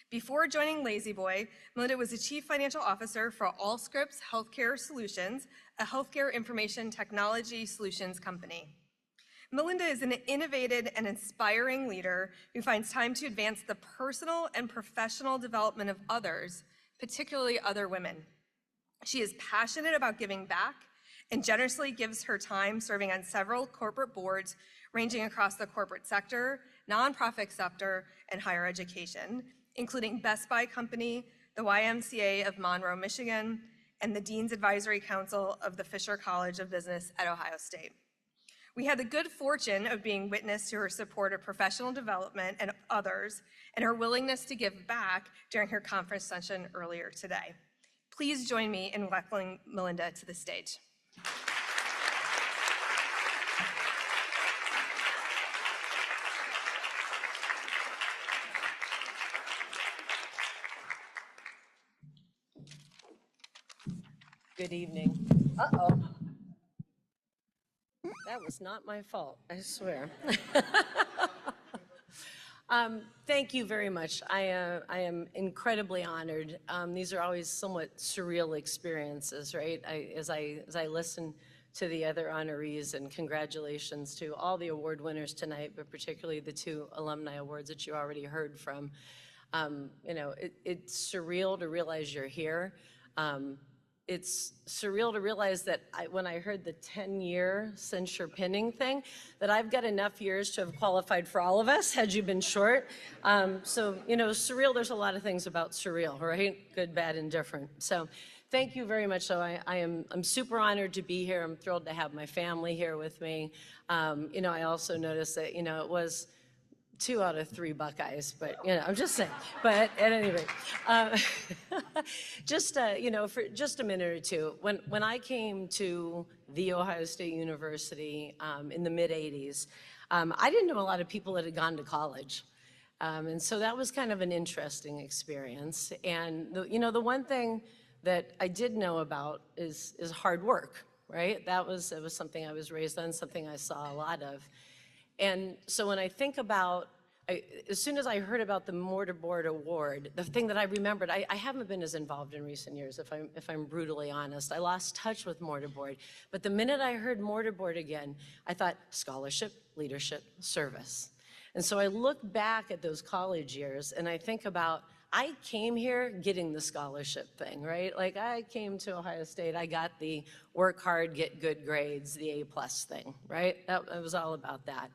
Before joining Lazy Boy, Melinda was the Chief Financial Officer for Allscripts Healthcare Solutions, a healthcare information technology solutions company. Melinda is an innovative and inspiring leader who finds time to advance the personal and professional development of others, particularly other women. She is passionate about giving back and generously gives her time serving on several corporate boards ranging across the corporate sector, nonprofit sector, and higher education, including Best Buy Company, the YMCA of Monroe, Michigan, and the Dean's Advisory Council of the Fisher College of Business at Ohio State. We had the good fortune of being witness to her support of professional development and others, and her willingness to give back during her conference session earlier today. Please join me in welcoming Melinda to the stage. Good evening. Uh-oh. That was not my fault, I swear. Thank you very much. I am incredibly honored. These are always somewhat surreal experiences, right? As I listen to the other honorees, and congratulations to all the award winners tonight, but particularly the two alumni awards that you already heard from. It's surreal to realize you're here. It's surreal to realize that when I heard the 10-year censure pinning thing, that I've got enough years to have qualified for all of us had you been short. Surreal, there's a lot of things about surreal, right? Good, bad, and different. So thank you very much. So I'm super honored to be here. I'm thrilled to have my family here with me. I also noticed that, it was 2 out of 3 Buckeyes, but, I'm just saying. But at any rate, for just a minute or two, when I came to The Ohio State University in the mid-'80s, I didn't know a lot of people that had gone to college. And so that was kind of an interesting experience. And, the one thing that I did know about is hard work, right? It was something I was raised on, something I saw a lot of. And so when I think about, as soon as I heard about the Mortarboard Award, the thing that I remembered, I haven't been as involved in recent years, if I'm brutally honest. I lost touch with Mortarboard. But the minute I heard Mortarboard again, I thought scholarship, leadership, service. And so I look back at those college years and I think about, I came here getting the scholarship thing, right? Like I came to Ohio State, I got the work hard, get good grades, the A+ thing, right? It was all about that.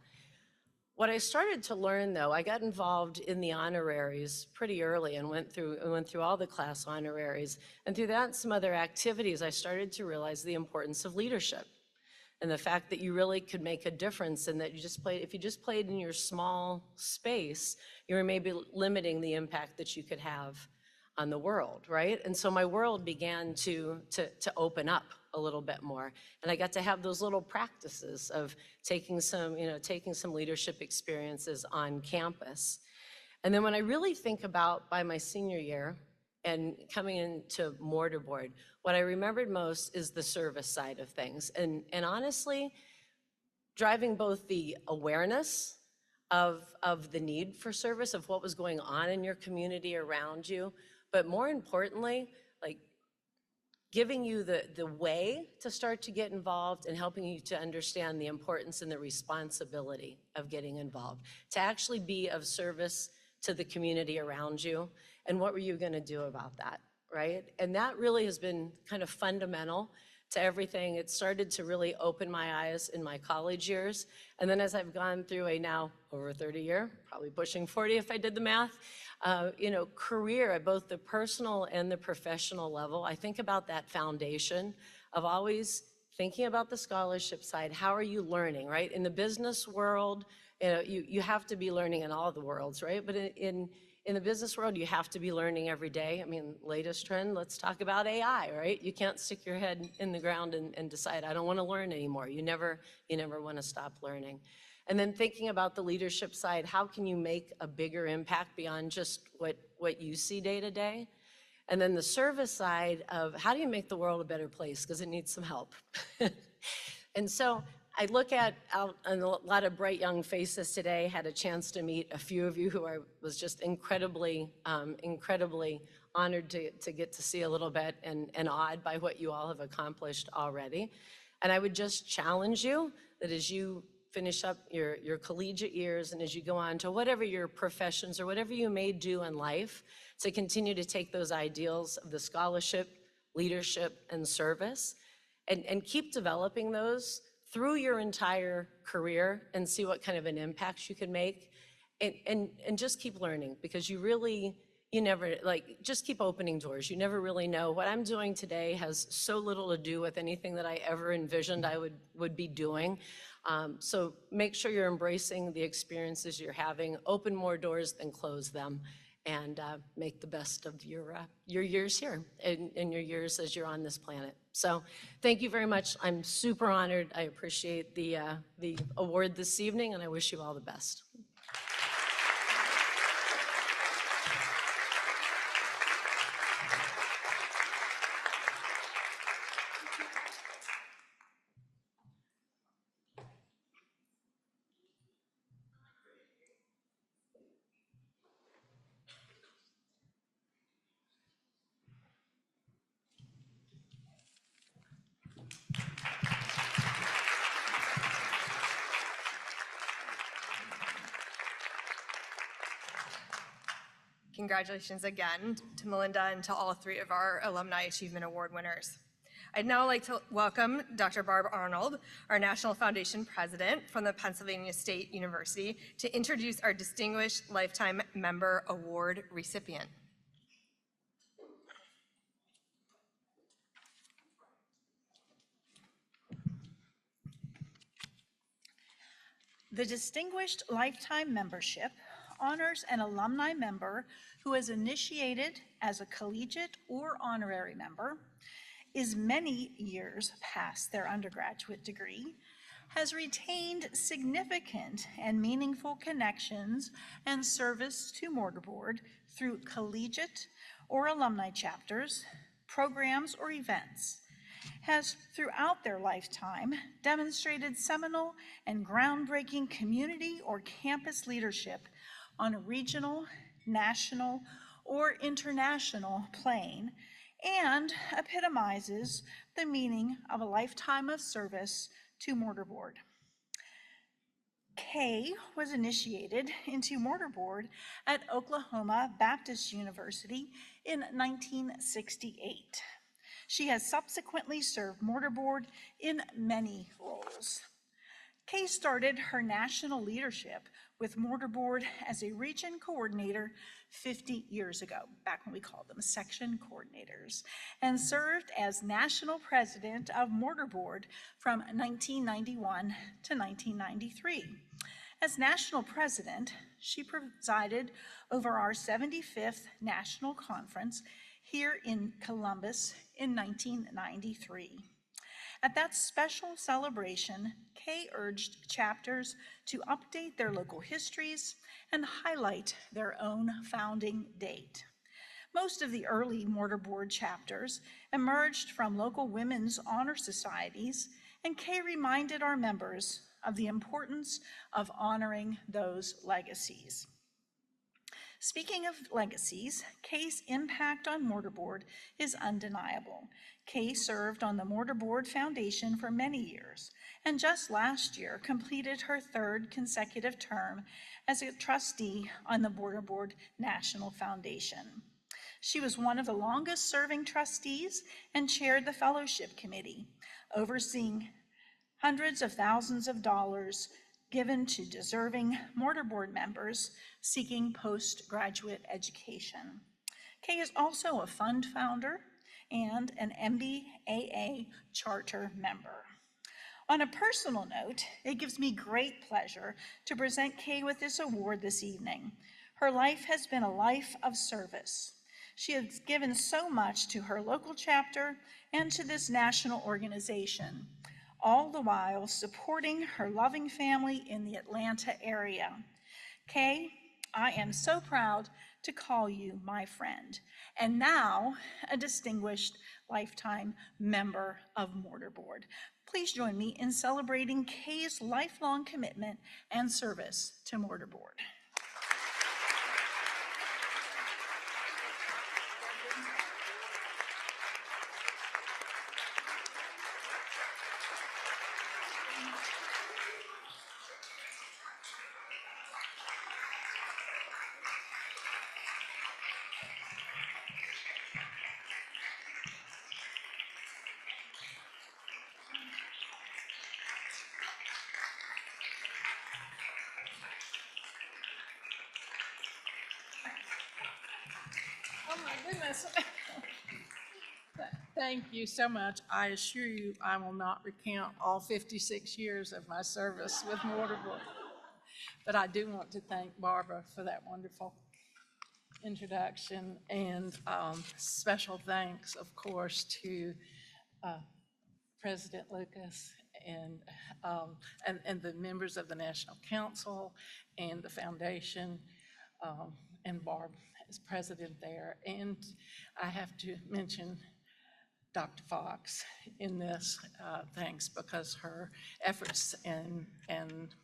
What I started to learn though, I got involved in the honoraries pretty early and went through all the class honoraries. And through that and some other activities, I started to realize the importance of leadership. And the fact that you really could make a difference and that if you just played in your small space, you were maybe limiting the impact that you could have on the world, right? And so my world began to open up a little bit more. And I got to have those little practices of taking some leadership experiences on campus. And then when I really think about by my senior year, and coming into Mortarboard, what I remembered most is the service side of things. And honestly, driving both the awareness of the need for service, of what was going on in your community around you, but more importantly, like giving you the way to start to get involved and helping you to understand the importance and the responsibility of getting involved, to actually be of service to the community around you. And what were you going to do about that, right? And that really has been kind of fundamental to everything. It started to really open my eyes in my college years. And then as I've gone through a now over 30-year, probably pushing 40 if I did the math, career at both the personal and the professional level, I think about that foundation of always thinking about the scholarship side. How are you learning, right? In the business world, you have to be learning in all the worlds, right? But in the business world, you have to be learning every day. I mean, latest trend, let's talk about AI, right? You can't stick your head in the ground and decide, I don't want to learn anymore. You never want to stop learning. And then thinking about the leadership side, how can you make a bigger impact beyond just what you see day to day? And then the service side of how do you make the world a better place, because it needs some help. And so I look out on a lot of bright young faces today, had a chance to meet a few of you who I was just incredibly honored to get to see a little bit and awed by what you all have accomplished already. And I would just challenge you that as you finish up your collegiate years and as you go on to whatever your professions or whatever you may do in life, to continue to take those ideals of the scholarship, leadership, and service, and keep developing those through your entire career and see what kind of an impact you can make, and just keep learning, because you never, just keep opening doors. You never really know. What I'm doing today has so little to do with anything that I ever envisioned I would be doing. So make sure you're embracing the experiences you're having, open more doors than close them, and make the best of your years here and your years as you're on this planet. So thank you very much. I'm super honored. I appreciate the award this evening, and I wish you all the best. Congratulations again to Melinda and to all 3 of our Alumni Achievement Award winners. I'd now like to welcome Dr. Barb Arnold, our National Foundation President from the Pennsylvania State University, to introduce our Distinguished Lifetime Member Award recipient. The Distinguished Lifetime Membership honors an alumni member who has initiated as a collegiate or honorary member, is many years past their undergraduate degree, has retained significant and meaningful connections and service to mortarboard through collegiate or alumni chapters, programs, or events, has throughout their lifetime demonstrated seminal and groundbreaking community or campus leadership on a regional, national, or international plane, and epitomizes the meaning of a lifetime of service to mortarboard. Kay was initiated into mortarboard at Oklahoma Baptist University in 1968. She has subsequently served mortarboard in many roles. Kay started her national leadership with mortarboard as a region coordinator 50 years ago, back when we called them section coordinators, and served as national president of mortarboard from 1991 to 1993. As national president, she presided over our 75th national conference here in Columbus in 1993. At that special celebration, Kay urged chapters to update their local histories and highlight their own founding date. Most of the early mortarboard chapters emerged from local women's honor societies, and Kay reminded our members of the importance of honoring those legacies. Speaking of legacies, Kay's impact on mortarboard is undeniable. Kay served on the Mortarboard Foundation for many years, and just last year completed her third consecutive term as a trustee on the Mortarboard National Foundation. She was one of the longest-serving trustees and chaired the fellowship committee, overseeing hundreds of thousands of dollars given to deserving mortarboard members seeking postgraduate education. Kay is also a fund founder and an MBAA charter member. On a personal note, it gives me great pleasure to present Kay with this award this evening. Her life has been a life of service. She has given so much to her local chapter and to this national organization, all the while supporting her loving family in the Atlanta area. Kay, I am so proud to call you my friend, and now a distinguished lifetime member of mortarboard. Please join me in celebrating Kay's lifelong commitment and service to mortarboard. Oh my goodness. Thank you so much. I assure you I will not recount all 56 years of my service with mortarboard. But I do want to thank Barbara for that wonderful introduction, and special thanks, of course, to President Lucas and the members of the National Council and the foundation, and Barb as president there. And I have to mention Dr. Fox in this, thanks, because her efforts and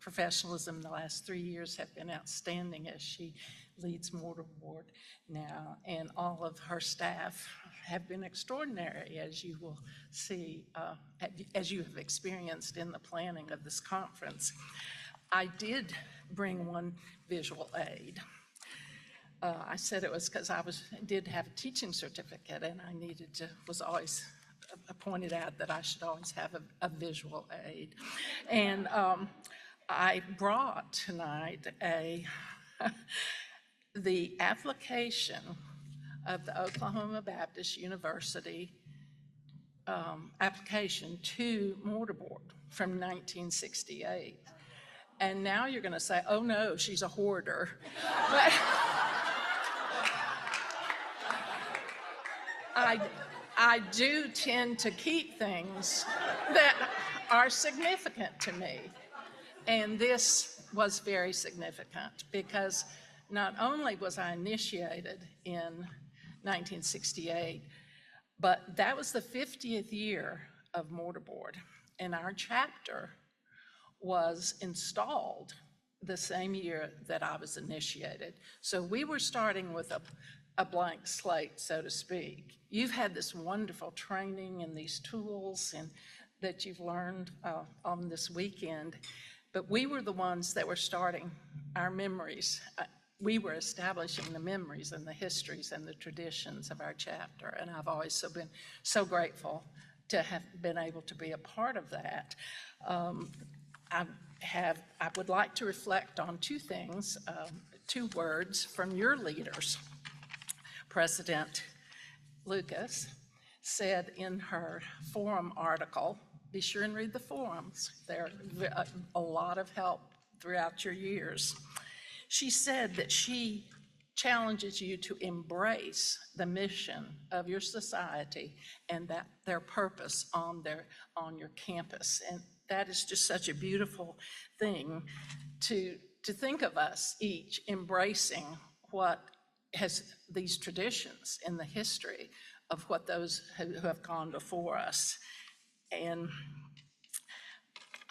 professionalism the last 3 years have been outstanding as she leads mortarboard now, and all of her staff have been extraordinary, as you will see, as you have experienced in the planning of this conference. I did bring one visual aid. I said it was because I did have a teaching certificate, and I was always pointed out that I should always have a visual aid. And I brought tonight the application of the Oklahoma Baptist University application to mortarboard from 1968. And now you're going to say, oh no, she's a hoarder. But I do tend to keep things that are significant to me. And this was very significant because not only was I initiated in 1968, but that was the 50th year of mortarboard. And our chapter was installed the same year that I was initiated. So we were starting with a blank slate, so to speak. You've had this wonderful training and these tools and that you've learned on this weekend, but we were the ones that were starting our memories. We were establishing the memories and the histories and the traditions of our chapter, and I've always been so grateful to have been able to be a part of that. I would like to reflect on two things, two words from your leaders. President Lucas said in her forum article, be sure and read the forums, they're a lot of help throughout your years. She said that she challenges you to embrace the mission of your society and that their purpose on your campus. And that is just such a beautiful thing to think of us each embracing what has these traditions in the history of what those who have gone before us. And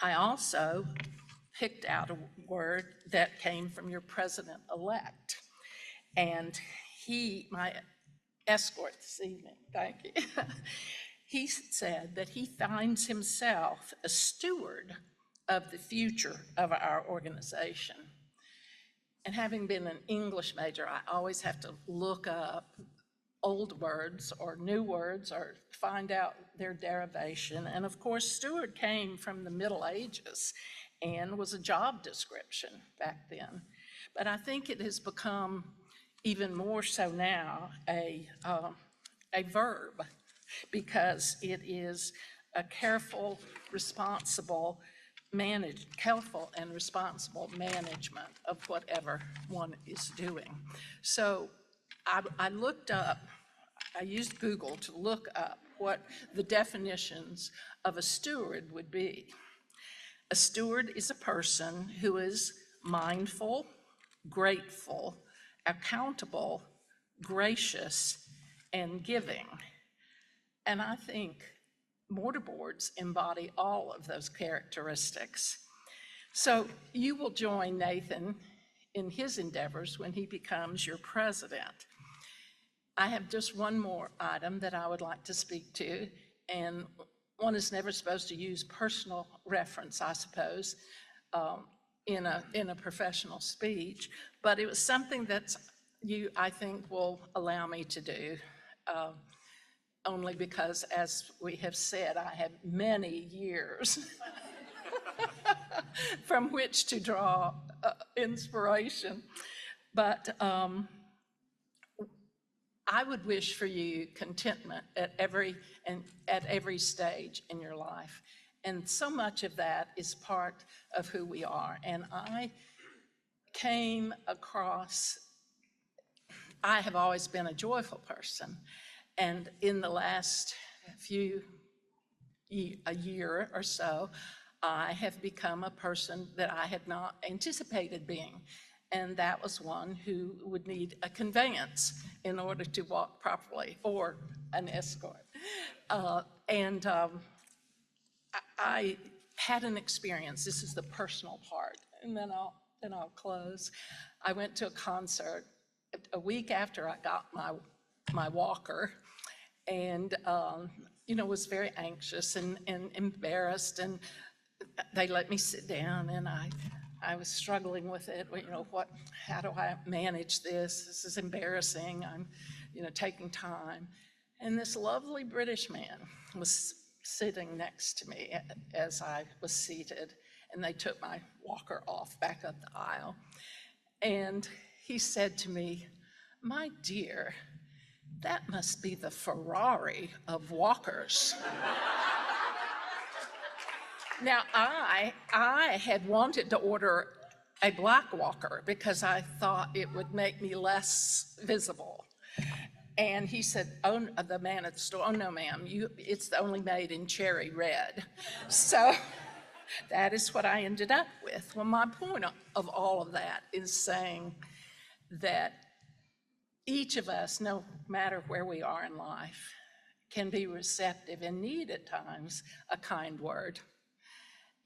I also picked out a word that came from your president-elect. And he, my escort this evening, thank you, he said that he finds himself a steward of the future of our organization. And having been an English major, I always have to look up old words or new words or find out their derivation. And of course, steward came from the Middle Ages and was a job description back then. But I think it has become even more so now a verb, because it is a careful and responsible management of whatever one is doing. So I looked up, I used Google to look up what the definitions of a steward would be. A steward is a person who is mindful, grateful, accountable, gracious, and giving. And I think mortarboards embody all of those characteristics. So you will join Nathan in his endeavors when he becomes your president. I have just one more item that I would like to speak to, and one is never supposed to use personal reference, I suppose, in a professional speech, but it was something that I think will allow me to do, only because, as we have said, I have many years from which to draw inspiration. But I would wish for you contentment at every stage in your life. And so much of that is part of who we are. And I have always been a joyful person. And in the last a year or so, I have become a person that I had not anticipated being. And that was one who would need a conveyance in order to walk properly, or an escort. I had an experience. This is the personal part, and then I'll close. I went to a concert a week after I got my walker, and was very anxious and embarrassed, and they let me sit down, and I was struggling with it. How do I manage this? This is embarrassing. I'm, taking time. And this lovely British man was sitting next to me as I was seated, and they took my walker off back up the aisle. And he said to me, "My dear, that must be the Ferrari of walkers." Now, I had wanted to order a black walker because I thought it would make me less visible. And he said, oh, the man at the store, oh no, ma'am, it's only made in cherry red. So that is what I ended up with. Well, my point of all of that is saying that each of us, no matter where we are in life, can be receptive and need at times a kind word.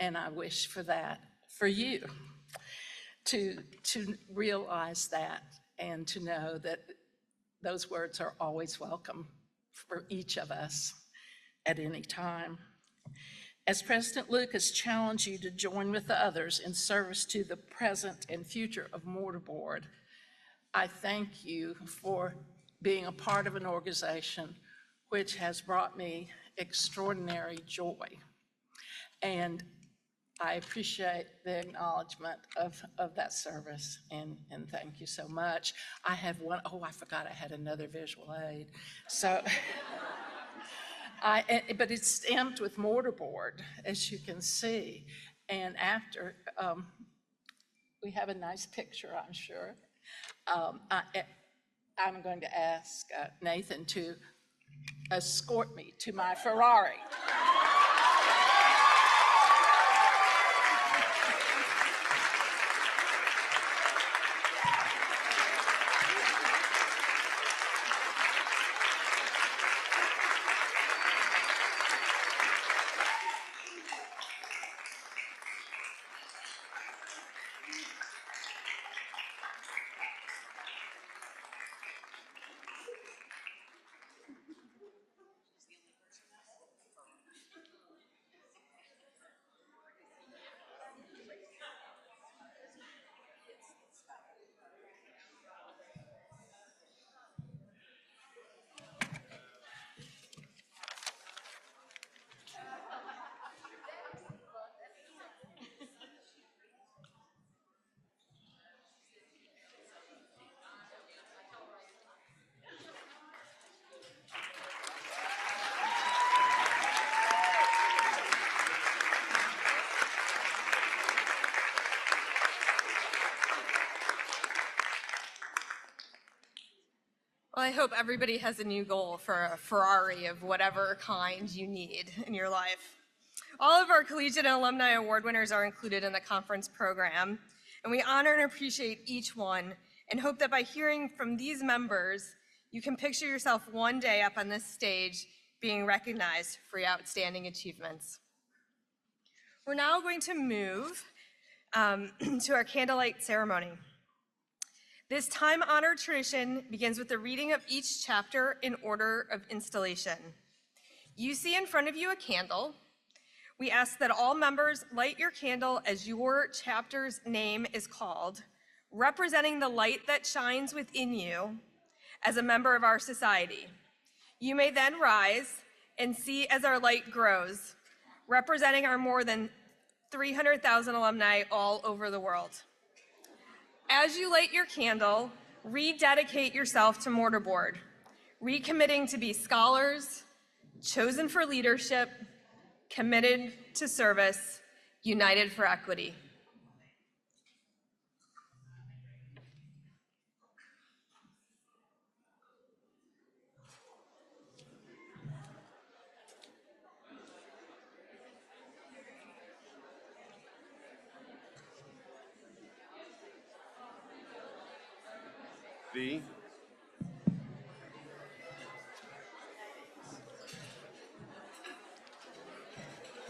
And I wish for that for you, to realize that and to know that those words are always welcome for each of us at any time. As President Lucas challenged you to join with the others in service to the present and future of Mortarboard, I thank you for being a part of an organization which has brought me extraordinary joy. And I appreciate the acknowledgement of that service, and thank you so much. I have one, oh, I forgot I had another visual aid. So, but it's stamped with mortarboard, as you can see. And after, we have a nice picture, I'm sure. I'm going to ask Nathan to escort me to my Ferrari. Well, I hope everybody has a new goal for a Ferrari of whatever kind you need in your life. All of our collegiate and alumni award winners are included in the conference program, and we honor and appreciate each one and hope that by hearing from these members, you can picture yourself one day up on this stage being recognized for your outstanding achievements. We're now going to move to our candlelight ceremony. This time-honored tradition begins with the reading of each chapter in order of installation. You see in front of you a candle. We ask that all members light your candle as your chapter's name is called, representing the light that shines within you as a member of our society. You may then rise and see as our light grows, representing our more than 300,000 alumni all over the world. As you light your candle, rededicate yourself to Mortarboard, recommitting to be scholars, chosen for leadership, committed to service, united for equity.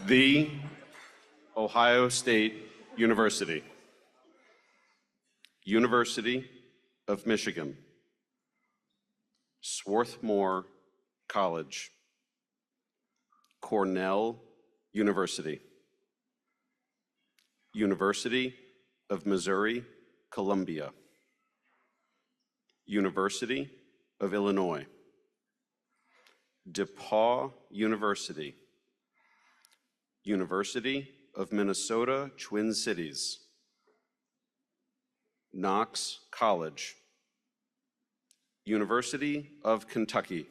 The Ohio State University, University of Michigan, Swarthmore College, Cornell University, University of Missouri, Columbia, University of Illinois, DePauw University, University of Minnesota, Twin Cities, Knox College, University of Kentucky,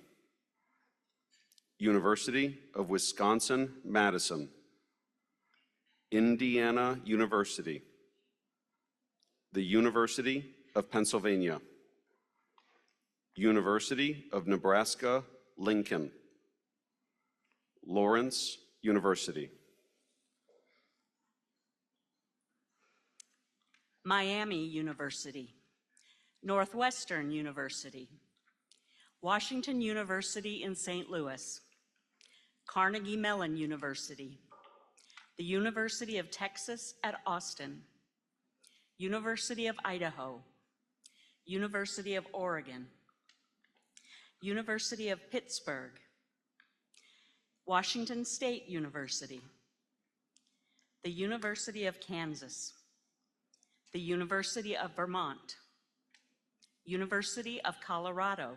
University of Wisconsin-Madison, Indiana University, the University of Pennsylvania, University of Nebraska, Lincoln, Lawrence University, Miami University, Northwestern University, Washington University in St. Louis, Carnegie Mellon University, the University of Texas at Austin, University of Idaho, University of Oregon, University of Pittsburgh, Washington State University, the University of Kansas, the University of Vermont, University of Colorado,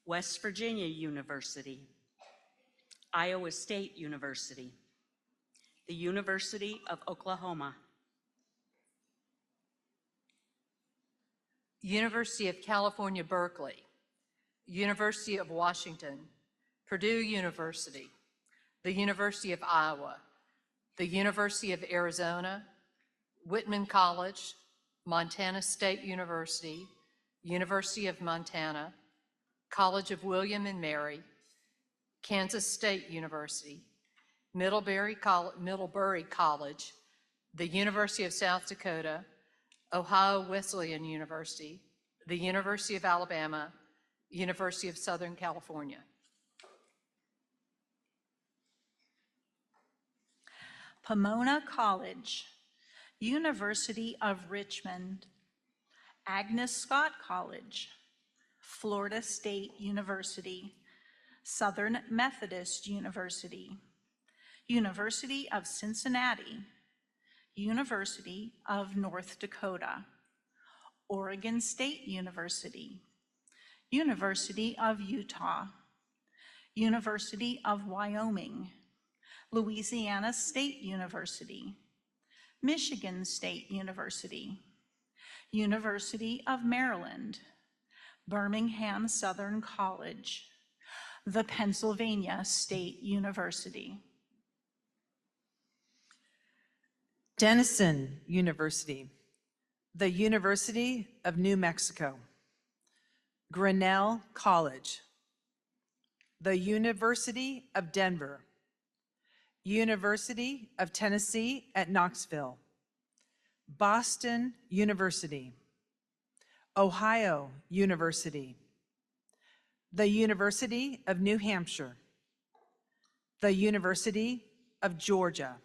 West Virginia University, Iowa State University, the University of Oklahoma, University of California, Berkeley, University of Washington, Purdue University, the University of Iowa, the University of Arizona, Whitman College, Montana State University, University of Montana, College of William and Mary, Kansas State University, Middlebury College, the University of South Dakota, Ohio Wesleyan University, the University of Alabama, University of Southern California. Pomona College, University of Richmond, Agnes Scott College, Florida State University, Southern Methodist University, University of Cincinnati, University of North Dakota, Oregon State University, University of Utah, University of Wyoming, Louisiana State University, Michigan State University, University of Maryland, Birmingham Southern College, the Pennsylvania State University. Denison University, the University of New Mexico, Grinnell College, the University of Denver, University of Tennessee at Knoxville, Boston University, Ohio University, the University of New Hampshire, the University of Georgia,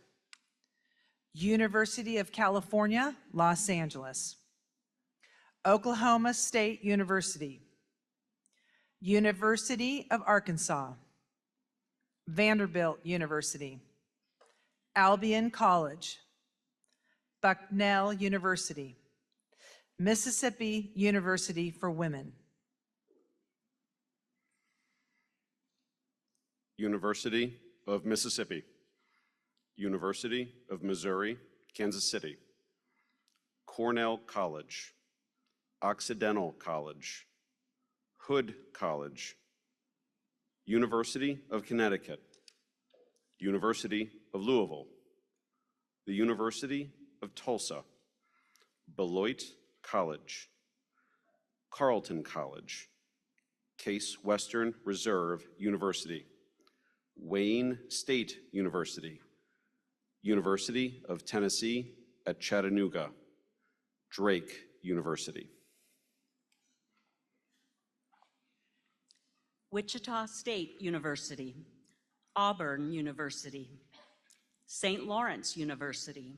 University of California, Los Angeles, Oklahoma State University, University of Arkansas, Vanderbilt University, Albion College, Bucknell University, Mississippi University for Women. University of Mississippi, University of Missouri, Kansas City, Cornell College, Occidental College, Hood College, University of Connecticut, University of Louisville, the University of Tulsa, Beloit College, Carleton College, Case Western Reserve University, Wayne State University, University of Tennessee at Chattanooga, Drake University. Wichita State University, Auburn University, St. Lawrence University,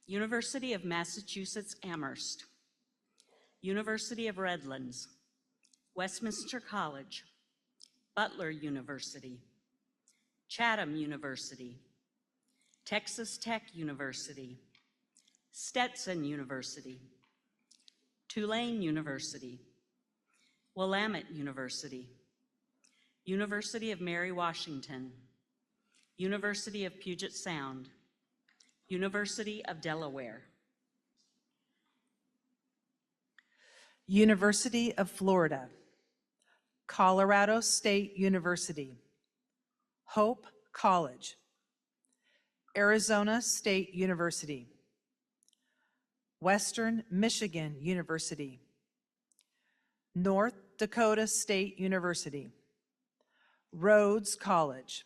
University of Massachusetts Amherst, University of Redlands, Westminster College, Butler University, Chatham University, Texas Tech University, Stetson University, Tulane University, Willamette University, University of Mary Washington, University of Puget Sound, University of Delaware. University of Florida, Colorado State University, Hope College, Arizona State University, Western Michigan University, North Dakota State University, Rhodes College,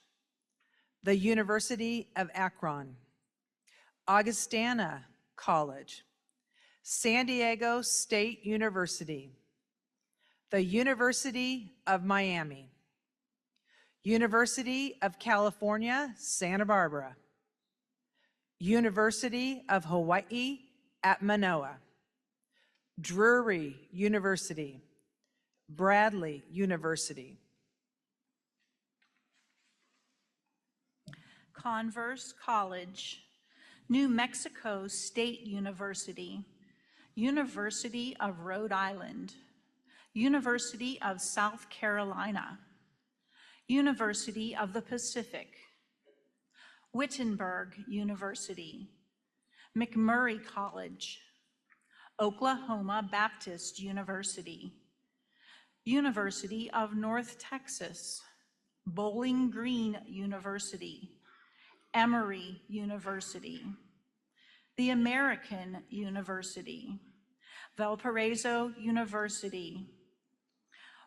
the University of Akron, Augustana College, San Diego State University, the University of Miami, University of California, Santa Barbara, University of Hawaii at Manoa, Drury University, Bradley University, Converse College, New Mexico State University, University of Rhode Island, University of South Carolina, University of the Pacific, Wittenberg University, McMurray College, Oklahoma Baptist University, University of North Texas, Bowling Green University, Emory University, the American University, Valparaiso University,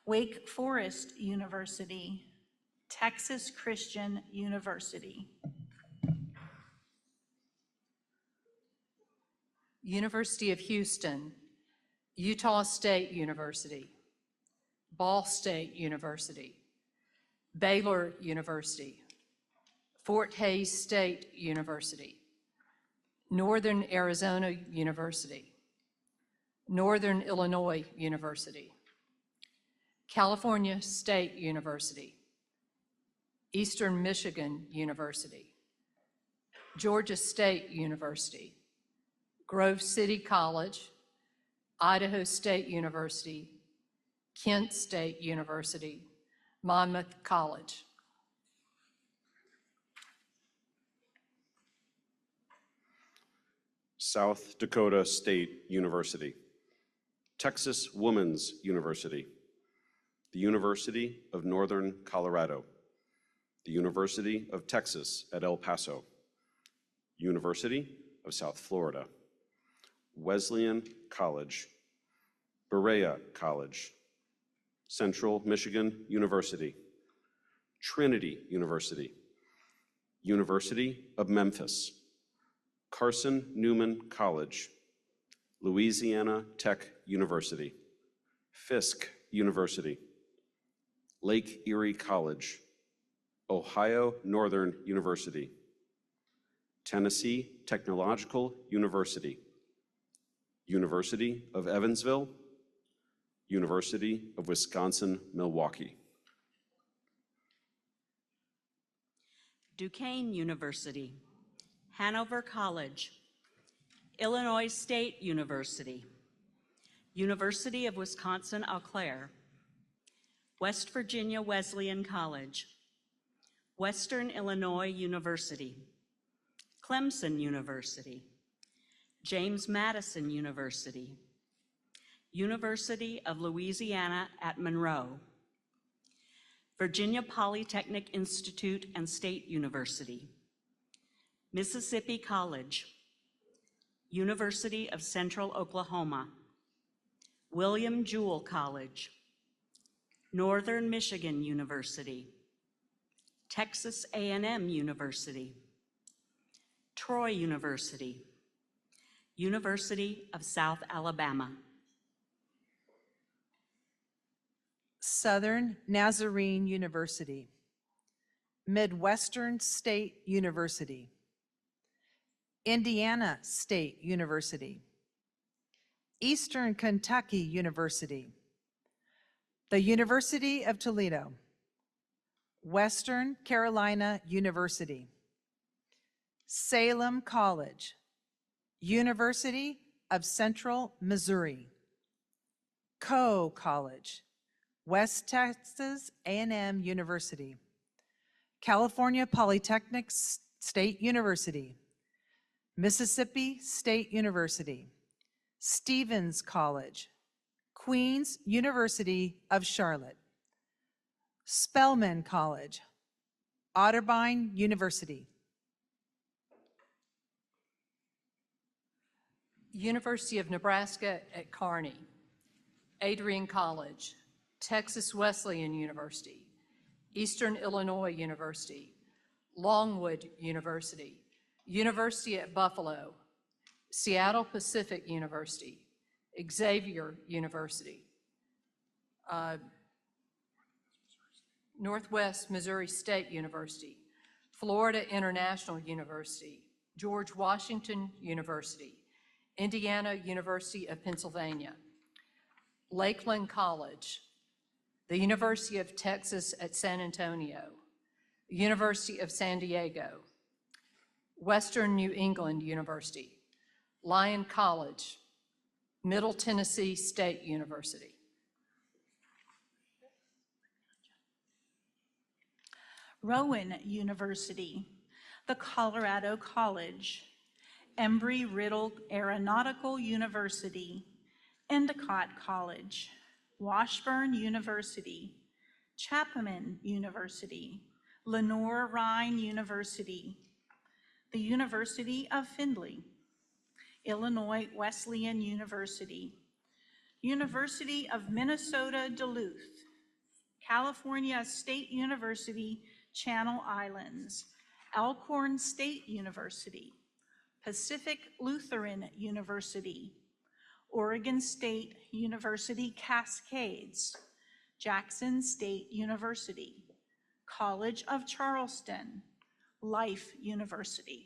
Wake Forest University, Texas Christian University. University of Houston, Utah State University, Ball State University, Baylor University, Fort Hays State University, Northern Arizona University, Northern Illinois University, California State University, Eastern Michigan University, Georgia State University, Grove City College, Idaho State University, Kent State University, Monmouth College. South Dakota State University, Texas Woman's University, the University of Northern Colorado, the University of Texas at El Paso, University of South Florida, Wesleyan College, Berea College, Central Michigan University, Trinity University, University of Memphis, Carson Newman College, Louisiana Tech University, Fisk University, Lake Erie College, Ohio Northern University, Tennessee Technological University, University of Evansville, University of Wisconsin-Milwaukee. Duquesne University, Hanover College, Illinois State University, University of Wisconsin-Eau Claire, West Virginia Wesleyan College, Western Illinois University, Clemson University, James Madison University, University of Louisiana at Monroe, Virginia Polytechnic Institute and State University, Mississippi College, University of Central Oklahoma, William Jewell College, Northern Michigan University, Texas A&M University, Troy University, University of South Alabama. Southern Nazarene University, Midwestern State University, Indiana State University, Eastern Kentucky University, the University of Toledo, Western Carolina University, Salem College, University of Central Missouri, Coe College, West Texas A&M University, California Polytechnic State University, Mississippi State University, Stevens College, Queens University of Charlotte, Spelman College, Otterbein University, University of Nebraska at Kearney, Adrian College, Texas Wesleyan University, Eastern Illinois University, Longwood University, University at Buffalo, Seattle Pacific University, Xavier University, Northwest Missouri State University, Florida International University, George Washington University, Indiana University of Pennsylvania, Lakeland College, the University of Texas at San Antonio, University of San Diego, Western New England University, Lyon College, Middle Tennessee State University. Rowan University, the Colorado College, Embry-Riddle Aeronautical University, Endicott College, Washburn University, Chapman University, Lenoir-Rhyne University, the University of Findlay, Illinois Wesleyan University, University of Minnesota Duluth, California State University, Channel Islands, Alcorn State University, Pacific Lutheran University, Oregon State University Cascades, Jackson State University, College of Charleston, Life University.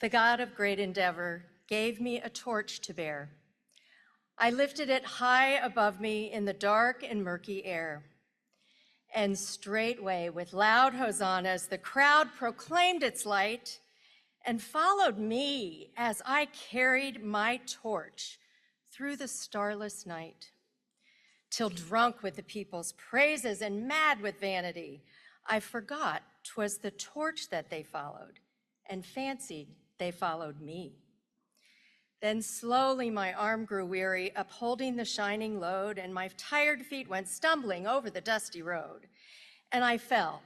The God of great endeavor gave me a torch to bear. I lifted it high above me in the dark and murky air. And straightway, with loud hosannas, the crowd proclaimed its light and followed me as I carried my torch through the starless night. Till drunk with the people's praises and mad with vanity, I forgot 'twas the torch that they followed and fancied they followed me. Then slowly my arm grew weary, upholding the shining load, and my tired feet went stumbling over the dusty road. And I fell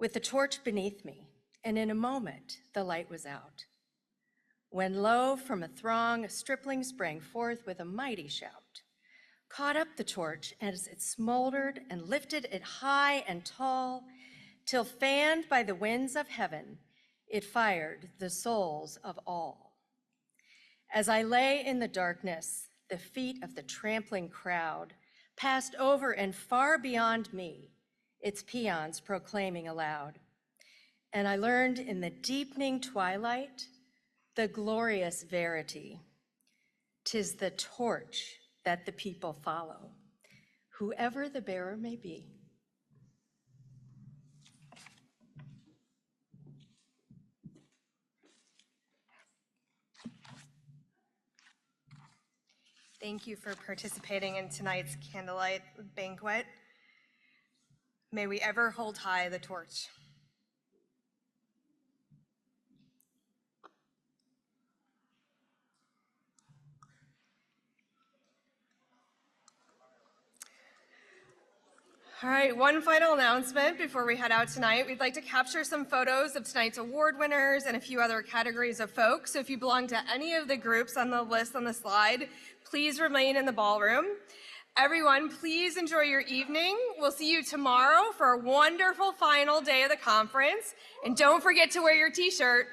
with the torch beneath me, and in a moment the light was out. When lo, from a throng, a stripling sprang forth with a mighty shout, caught up the torch as it smoldered and lifted it high and tall, till fanned by the winds of heaven, it fired the souls of all. As I lay in the darkness, the feet of the trampling crowd passed over and far beyond me, its peons proclaiming aloud. And I learned in the deepening twilight the glorious verity. 'Tis the torch that the people follow, whoever the bearer may be. Thank you for participating in tonight's Candlelight Banquet. May we ever hold high the torch. All right, one final announcement before we head out tonight. We'd like to capture some photos of tonight's award winners and a few other categories of folks. So if you belong to any of the groups on the list on the slide, please remain in the ballroom. Everyone, please enjoy your evening. We'll see you tomorrow for a wonderful final day of the conference. And don't forget to wear your t-shirt.